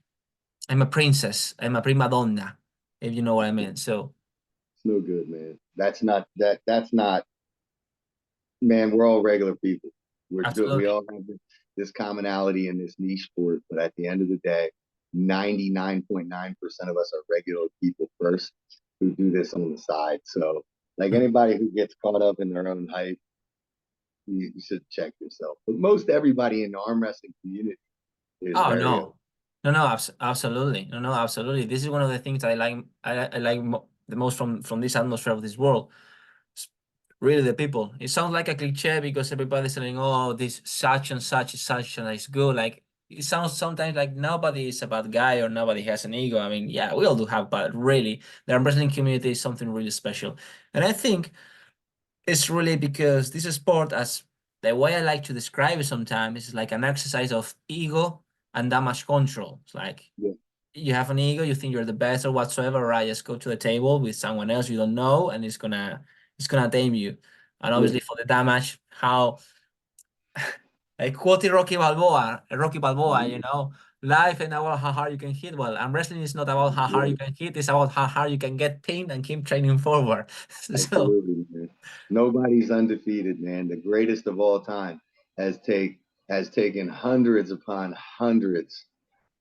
Speaker 1: I'm a princess, I'm a prima donna, if you know what I mean. So
Speaker 2: It's no good, man. That's not. Man, we're all regular people. We
Speaker 1: Absolutely.
Speaker 2: all have this commonality in this niche sport, but at the end of the day, 99.9% of us are regular people first who do this on the side. So, like
Speaker 1: Mm.
Speaker 2: anybody who gets caught up in their own hype, you should check yourself. But most everybody in the arm wrestling community is
Speaker 1: Oh
Speaker 2: very
Speaker 1: no, absolutely, no, absolutely. This is one of the things I like. I like the most from this atmosphere of this world. It's really, the people. It sounds like a cliche because everybody's saying, "Oh, this such and such is such and is good." Like it sounds sometimes like nobody is a bad guy or nobody has an ego. I mean, yeah, we all do have, but really, the arm wrestling community is something really special, and I think it's really because this sport, as the way I like to describe it sometimes, is like an exercise of ego and damage control. It's like
Speaker 2: yeah,
Speaker 1: you have an ego, you think you're the best or whatsoever, right? Just go to the table with someone else you don't know, and it's gonna tame you. And
Speaker 2: yeah,
Speaker 1: obviously for the damage, how like quoting Rocky Balboa, life ain't about how hard you can hit. Well, and wrestling is not about how hard
Speaker 2: yeah,
Speaker 1: you can hit, it's about how hard you can get pinned and keep training forward. So
Speaker 2: absolutely, man. Nobody's undefeated, man. The greatest of all time has take has taken hundreds upon hundreds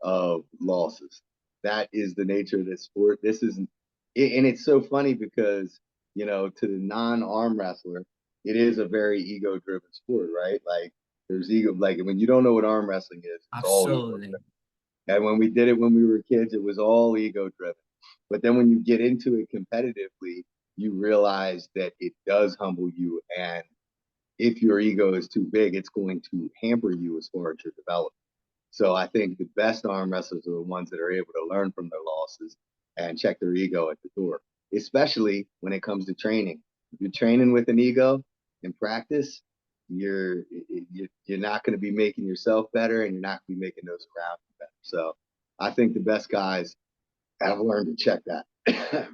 Speaker 2: of losses. That is the nature of this sport. This is, and it's so funny because to the non-arm wrestler, it is a very ego-driven sport, right? Like there's ego. Like when you don't know what arm wrestling is, it's all ego.
Speaker 1: absolutely.
Speaker 2: And when we did it when we were kids, it was all ego-driven. But then when you get into it competitively, you realize that it does humble you, and if your ego is too big, it's going to hamper you as far as your development. So I think the best arm wrestlers are the ones that are able to learn from their losses and check their ego at the door, especially when it comes to training. If you're training with an ego in practice, you're not going to be making yourself better, and you're not going to be making those around you better. So I think the best guys have learned to check that.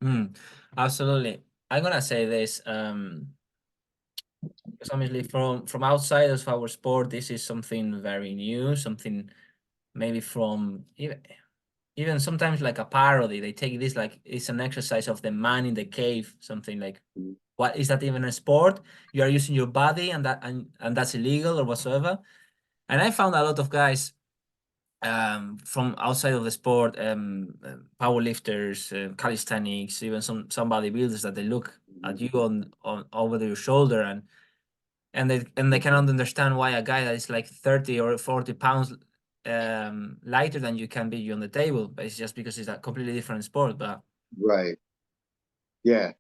Speaker 1: Mm, absolutely. I'm gonna say this, because obviously from outside of our sport, this is something very new, something maybe from even sometimes like a parody. They take this like it's an exercise of the man in the cave, something like, what is that even a sport? You are using your body and that's illegal or whatsoever. And I found a lot of guys from outside of the sport, power lifters, calisthenics, even some bodybuilders that they look at you on over your shoulder and they cannot understand why a guy that is like 30 or 40 pounds lighter than you can be on the table, but it's just because it's a completely different sport. But
Speaker 2: Right. Yeah.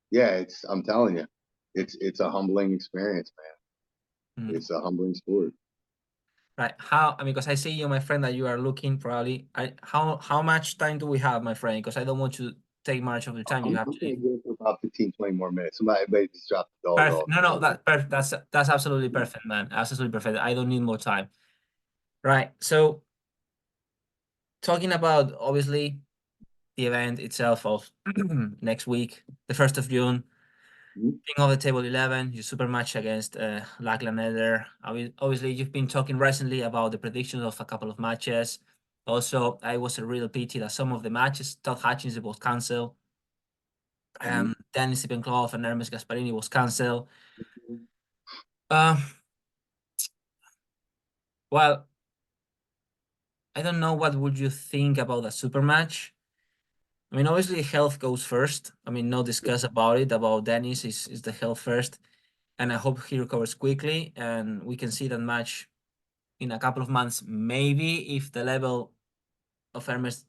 Speaker 2: Yeah. I'm telling you, it's a humbling experience, man.
Speaker 1: mm,
Speaker 2: It's a humbling sport.
Speaker 1: right, how, I mean, because I see you, my friend, that you are looking probably, how much time do we have, my friend? Because I don't want to take much of the time, you have
Speaker 2: I'm
Speaker 1: to
Speaker 2: going
Speaker 1: leave.
Speaker 2: to go for about 15, 20 more minutes. Somebody just dropped the dog
Speaker 1: Perfect.
Speaker 2: off.
Speaker 1: No, no, that's absolutely perfect, man. Absolutely perfect. I don't need more time. Right. So talking about obviously the event itself of next week, the 1st of June,
Speaker 2: Mhm.
Speaker 1: King of the Table 11, your super match against Lachlan Eder. Obviously, you've been talking recently about the predictions of a couple of matches. Also, I was a real pity that some of the matches, Todd Hutchins was cancelled. Dennis Ipenkloff and Hermes Gasparini was cancelled. Uh, well, I don't know what would you think about a super match. I mean, obviously health goes first. I mean, no discuss about it. About Dennis is the health first, and I hope he recovers quickly and we can see that match in a couple of months. Maybe if the level of Hermes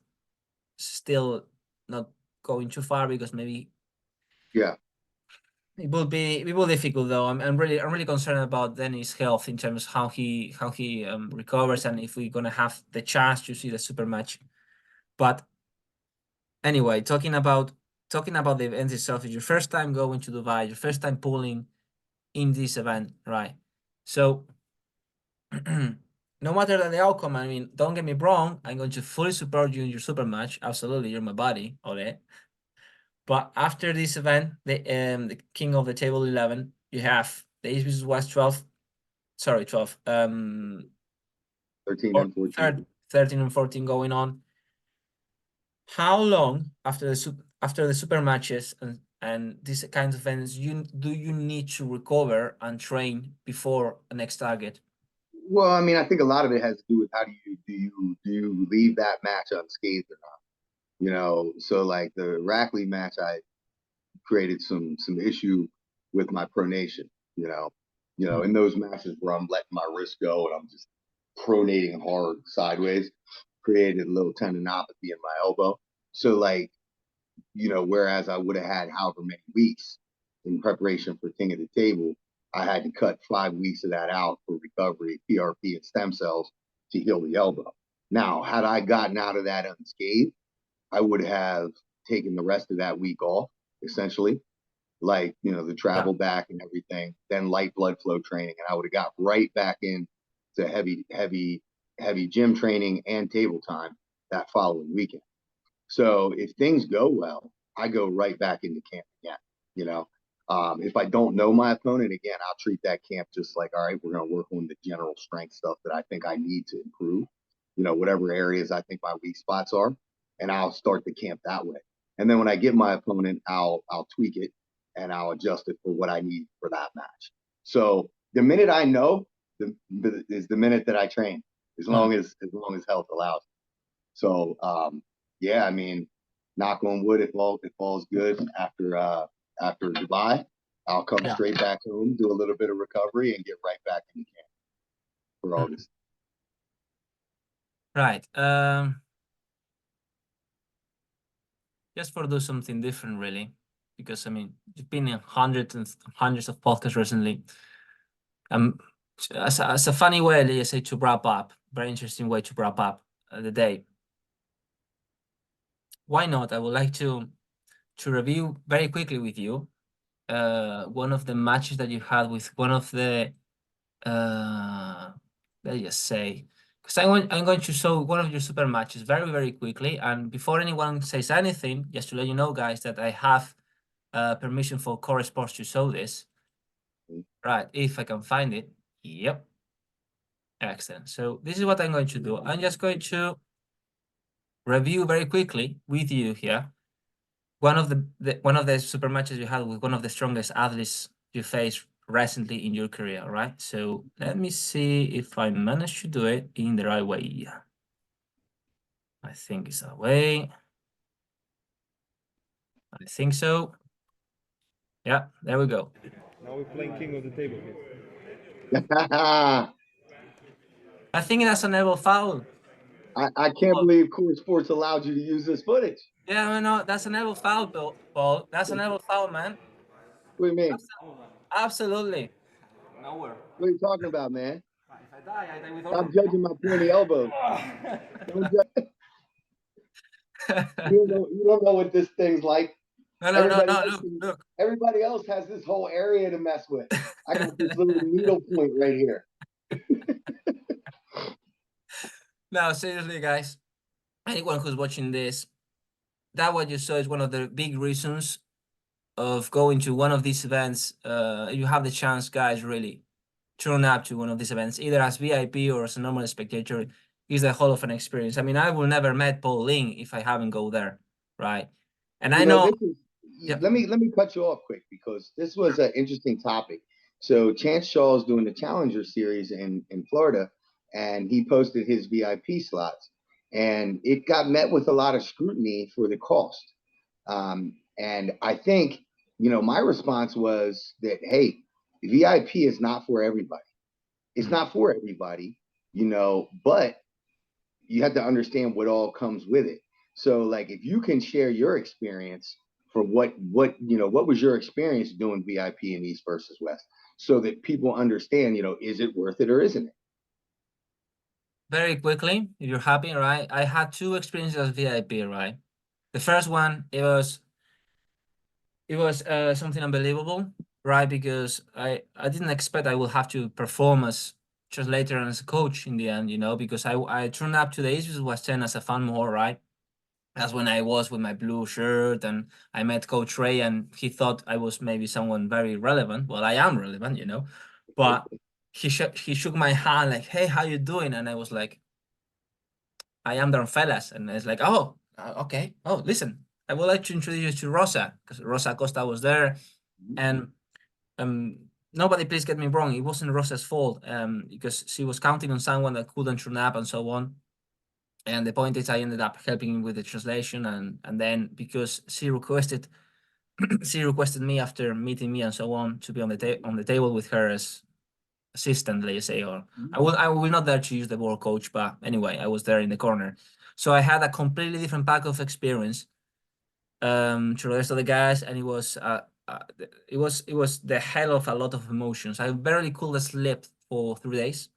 Speaker 1: still not going too far, because maybe
Speaker 2: Yeah.
Speaker 1: it will be difficult though. I'm really concerned about Dennis' health in terms of how he recovers and if we're gonna have the chance to see the super match. But anyway, talking about the event itself, it's your first time going to Dubai, your first time pulling in this event, right? So no matter the outcome, I mean, don't get me wrong, I'm going to fully support you in your super match. Absolutely, you're my buddy, ole. But after this event, the King of the Table 11, you have the East West 12, sorry, 12,
Speaker 2: 13
Speaker 1: or
Speaker 2: and 14.
Speaker 1: third, 13 and 14 going on. How long after the super matches and these kinds of events, do you need to recover and train before the next target?
Speaker 2: Well, I mean, I think a lot of it has to do with how do you leave that match unscathed or not? So like the Rackley match, I created some issue with my pronation. In those matches where I'm letting my wrist go and I'm just pronating hard sideways, created a little tendinopathy in my elbow. So like, whereas I would have had however many weeks in preparation for King of the Table, I had to cut 5 weeks of that out for recovery, PRP, and stem cells to heal the elbow. Now, had I gotten out of that unscathed, I would have taken the rest of that week off, essentially, like, the travel back and everything, then light blood flow training. And I would have got right back in to heavy gym training and table time that following weekend. So if things go well, I go right back into camp again. If I don't know my opponent, again, I'll treat that camp just like, all right, we're going to work on the general strength stuff that I think I need to improve, whatever areas I think my weak spots are, and I'll start the camp that way. And then when I get my opponent, I'll tweak it and I'll adjust it for what I need for that match. So the minute I know is the minute that I train, as long as health allows. So yeah, I mean, knock on wood, if all's good after Dubai, I'll come straight back home, do a little bit of recovery, and get right back in camp for August.
Speaker 1: Right. Just for do something different, really, because I mean, you've been in hundreds and hundreds of podcasts recently. As a funny way, let's say, to wrap up, very interesting way to wrap up the day. Why not? I would like to review very quickly with you one of the matches that you had with one of the let's just say, because I'm going to show one of your super matches very, very quickly. And before anyone says anything, just to let you know, guys, that I have permission for Core Sports to show this. Right, if I can find it. Yep. Excellent. So this is what I'm going to do. I'm just going to review very quickly with you here one of the super matches you had with one of the strongest athletes you faced recently in your career, right? So let me see if I managed to do it in the right way. I think it's that way. I think so. Yeah, there we go.
Speaker 3: Now we're playing King of the Table.
Speaker 1: I think that's an elbow foul.
Speaker 2: I can't believe Core Sports allowed you to use this footage.
Speaker 1: Yeah, no, that's an elbow foul, Paul. That's an elbow foul, man.
Speaker 2: What do you mean?
Speaker 1: Absolutely. Nowhere.
Speaker 2: What are you talking about, man?
Speaker 1: If I die, I die with
Speaker 2: Stop judging my pointy elbows. Don't judge. You don't know what this thing's like.
Speaker 1: No, look.
Speaker 2: Everybody else has this whole area to mess with. I got this little needle point right here.
Speaker 1: No, seriously, guys. Anyone who's watching this, that what you saw is one of the big reasons of going to one of these events. You have the chance, guys, really turn up to one of these events, either as VIP or as a normal spectator. Is the whole of an experience. I mean, I will never met Paul Linn if I haven't go there, right? And I know.
Speaker 2: Let me cut you off quick because this was an interesting topic. So Chance Shaw is doing the Challenger Series in Florida, and he posted his VIP slots, and it got met with a lot of scrutiny for the cost. And I think, my response was that, hey, VIP is not for everybody. It's not for everybody, but you have to understand what all comes with it. So like, if you can share your experience for what was your experience doing VIP in East versus West, so that people understand, is it worth it or isn't it?
Speaker 1: Very quickly, if you're happy, right? I had two experiences as VIP, right? The first one, it was something unbelievable, right? Because I didn't expect I would have to perform as translator and as a coach in the end, because I turned up to the East versus West End as a fan more, right? That's when I was with my blue shirt and I met Coach Ray and he thought I was maybe someone very relevant. Well, I am relevant, but he shook my hand like, hey, how you doing? And I was like, I am the Armfellas. And it's like, oh, okay. Oh, listen, I would like to introduce you to Rosa, because Rosa Costa was there, and nobody, please get me wrong, it wasn't Rosa's fault, because she was counting on someone that couldn't turn up and so on. And the point is, I ended up helping with the translation, and then because she requested me after meeting me and so on to be on the table with her as assistant, let's say, or I will not there to use the word coach, but anyway, I was there in the corner, so I had a completely different pack of experience to the rest of the guys, and it was the hell of a lot of emotions. I barely could sleep for 3 days,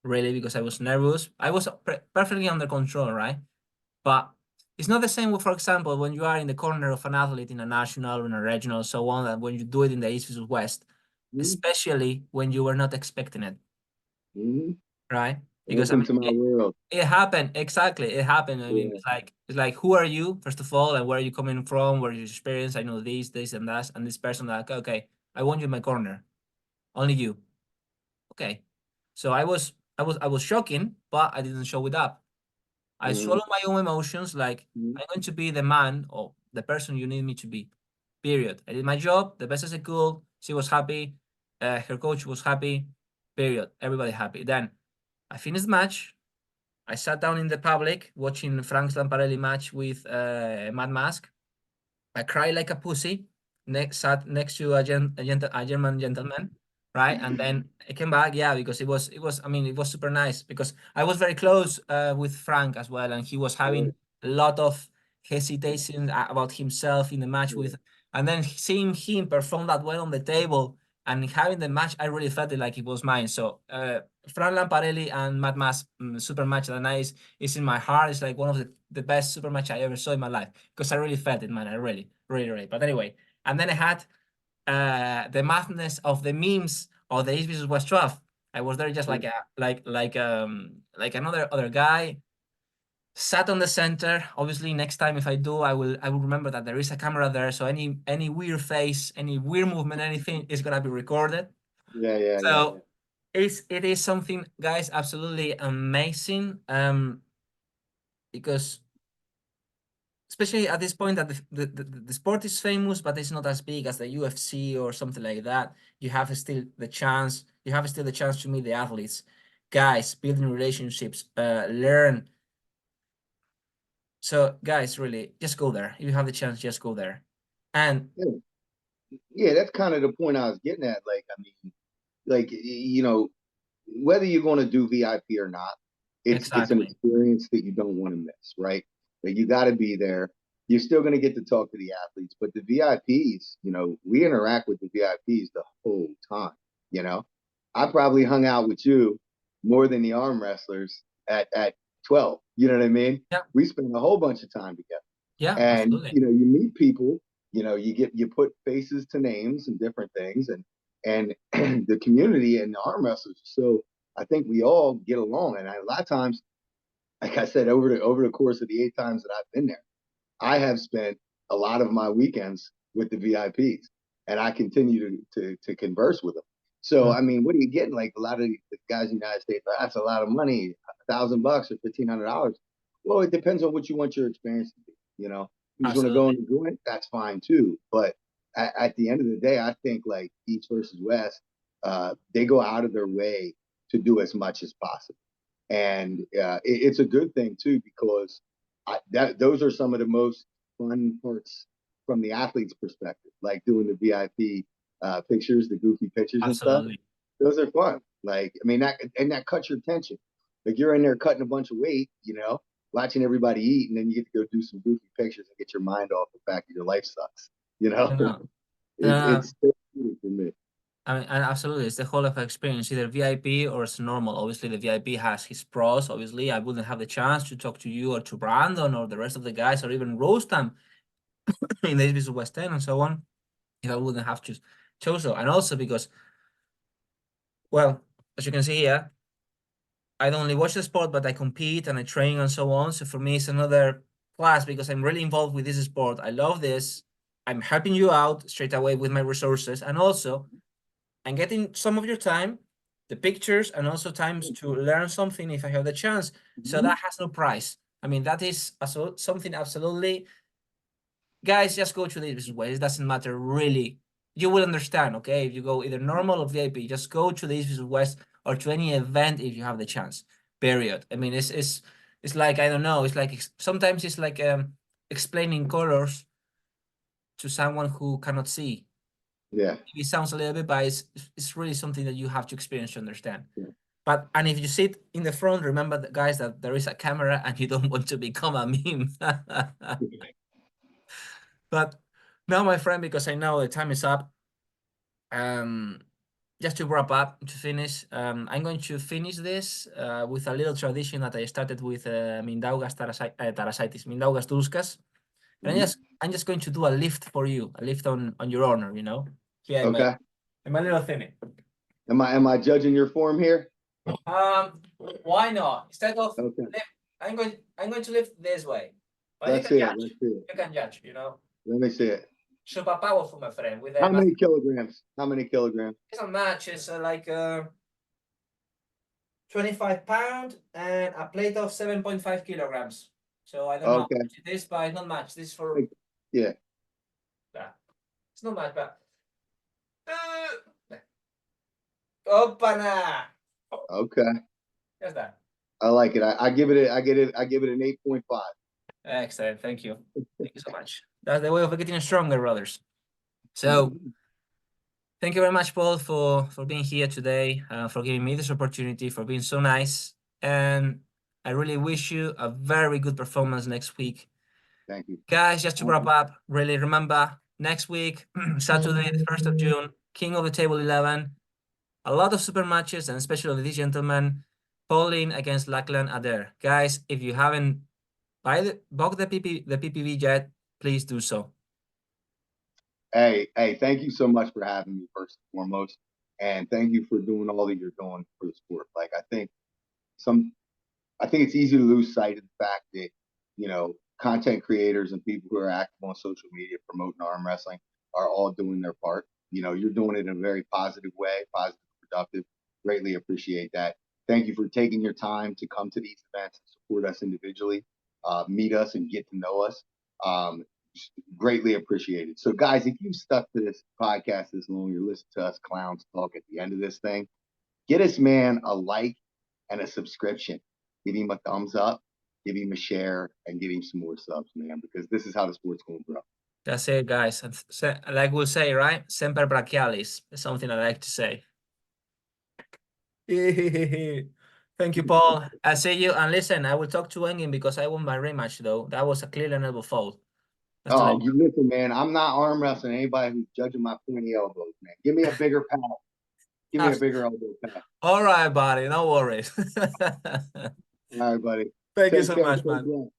Speaker 1: really, because I was nervous. I was perfectly under control, right? But it's not the same with, for example, when you are in the corner of an athlete in a national or in a regional, so on, and when you do it in the East versus West, especially when you were not expecting it, right? Because I
Speaker 2: Welcome
Speaker 1: mean,
Speaker 2: to my world.
Speaker 1: it happened. Exactly. It happened. I mean,
Speaker 2: Yeah.
Speaker 1: it's like, who are you, first of all, and where are you coming from? What is your experience? I know this, and that, and this person like, okay, I want you in my corner. Only you. Okay. So I was shocking, but I didn't show it up. I swallow my own emotions, like I'm going to be the man or the person you need me to be. Period. I did my job the best as I could. She was happy. Her coach was happy. Period. Everybody happy. Then I finished the match. I sat down in the public watching Frank Lamparelli match with Mad Mask. I cried like a pussy. Sat next to a German gentleman, right? And then I came back, yeah, because I mean, it was super nice because I was very close with Frank as well, and he was having a lot of hesitation about himself in the match with, and then seeing him perform that well on the table and having the match, I really felt it like it was mine. So Frank Lamparelli and Mad Mask super match that night is in my heart. It's like one of the best super match I ever saw in my life because I really felt it, man. I really, really, really. But anyway, and then I had the madness of the memes of the East versus West 12. I was there just like like another other guy sat on the center. Obviously, next time if I do, I will remember that there is a camera there. So any weird face, any weird movement, anything is gonna be recorded.
Speaker 2: Yeah.
Speaker 1: So it is something, guys, absolutely amazing. Because especially at this point that the sport is famous, but it's not as big as the UFC or something like that. You have still the chance. You have still the chance to meet the athletes, guys, building relationships, learn. So, guys, really, just go there. If you have the chance, just go there. And
Speaker 2: Yeah, that's kind of the point I was getting at. Like, I mean, like whether you're going to do VIP or not, it's an
Speaker 1: exactly,
Speaker 2: experience that you don't want to miss, right? Like you got to be there. You're still going to get to talk to the athletes, but the VIPs, we interact with the VIPs the whole time. You know, I probably hung out with you more than the arm wrestlers at 12. You know what I mean?
Speaker 1: yeah,
Speaker 2: We spend a whole bunch of time together,
Speaker 1: yeah,
Speaker 2: and
Speaker 1: absolutely,
Speaker 2: you meet people. You put faces to names and different things, and the community and the arm wrestlers. So I think we all get along. And a lot of times, like I said, over the course of the 8 times that I've been there, I have spent a lot of my weekends with the VIPs, and I continue to converse with them. So
Speaker 1: mm,
Speaker 2: I mean, what are you getting? Like a lot of the guys in the United States, that's a lot of money, $1,000 or $1,500. Well, it depends on what you want your experience to be. You just want to go
Speaker 1: absolutely,
Speaker 2: and do it. That's fine too. But at the end of the day, I think like East versus West, they go out of their way to do as much as possible, and it's a good thing too because those are some of the most fun parts from the athlete's perspective, like doing the VIP pictures, the goofy pictures and stuff.
Speaker 1: absolutely.
Speaker 2: Those are fun. Like, I mean, that cuts your tension. Like you're in there cutting a bunch of weight, watching everybody eat, and then you get to go do some goofy pictures and get your mind off the fact that your life sucks.
Speaker 1: No, no,
Speaker 2: It's for me.
Speaker 1: I mean, and absolutely, it's the whole of experience, either VIP or it's normal. Obviously, the VIP has his pros. Obviously, I wouldn't have the chance to talk to you or to Brandon or the rest of the guys or even Rustam in the HBC West End and so on if I wouldn't have chose so. And also because, well, as you can see here, I don't only watch the sport, but I compete and I train and so on. So for me, it's another class because I'm really involved with this sport. I love this. I'm helping you out straight away with my resources. And also, I'm getting some of your time, the pictures, and also times to learn something if I have the chance. So that has no price. I mean, that is something absolutely guys, just go to this way. It doesn't matter really. You will understand, okay? If you go either normal or VIP, just go to the East West or to any event if you have the chance. Period. I mean, it's like, I don't know. It's like sometimes it's like explaining colors to someone who cannot see.
Speaker 2: Yeah.
Speaker 1: It sounds a little bit, but it's really something that you have to experience to understand.
Speaker 2: Yeah.
Speaker 1: But and if you sit in the front, remember, guys, that there is a camera and you don't want to become a meme. But now, my friend, because I know the time is up, just to wrap up, to finish, I'm going to finish this with a little tradition that I started with Mindaugas Tarasitis, Mindaugas Dulskas. And I'm just going to do a lift for you, a lift on your honor, you know? Here
Speaker 2: Okay.
Speaker 1: in my little thingy.
Speaker 2: Am I judging your form here?
Speaker 1: Why not? Instead of
Speaker 2: Okay.
Speaker 1: lift, I'm going to lift this way. But
Speaker 2: Let's see it. Let's see it.
Speaker 1: You can judge, you know?
Speaker 2: Let me see it.
Speaker 1: Super powerful, my friend. With
Speaker 2: How many kilograms? How many kilograms?
Speaker 1: It's a match. It's like 25 pounds and a plate of 7.5 kilograms. So I don't know
Speaker 2: Okay.
Speaker 1: this, but it's not much. This is for
Speaker 2: Yeah.
Speaker 1: It's not much, but Opana.
Speaker 2: Okay.
Speaker 1: That's that.
Speaker 2: I like it. I give it an 8.5.
Speaker 1: Excellent. Thank you. Thank you so much. That's the way of getting stronger, brothers. So thank you very much, Paul, for being here today, for giving me this opportunity, for being so nice. And I really wish you a very good performance next week.
Speaker 2: Thank you.
Speaker 1: Guys, just to wrap up, really remember, next week, Saturday, the 1st of June, King of the Table 11. A lot of super matches, and especially of these gentlemen. Paul Linn against Lachlan Adair. Guys, if you haven't bought the PPV yet, please do so.
Speaker 2: Hey, thank you so much for having me, first and foremost. And thank you for doing all that you're doing for the sport. Like, I think it's easy to lose sight of the fact that, you know, content creators and people who are active on social media promoting arm wrestling are all doing their part. You know, you're doing it in a very positive way, positive, productive. Greatly appreciate that. Thank you for taking your time to come to these events and support us individually, meet us and get to know us. Greatly appreciated. So, guys, if you've stuck to this podcast this long, you're listening to us clowns talk at the end of this thing, get this man a like and a subscription. Give him a thumbs up, give him a share, and give him some more subs, man, because this is how the sport's going to grow.
Speaker 1: That's it, guys. Like we'll say, right? Semper brachialis. That's something I like to say. Thank you, Paul. I'll see you. And listen, I will talk to Engin because I won my rematch, though. That was a clear and elbow foul.
Speaker 2: You listen, man. I'm not arm wrestling anybody who's judging my pointy elbows, man. Give me a bigger pad. Give me a bigger elbow pad.
Speaker 1: All right, buddy. No worries.
Speaker 2: All right, buddy.
Speaker 1: Thank you so much, man.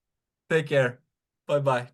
Speaker 1: Take care. Bye-bye.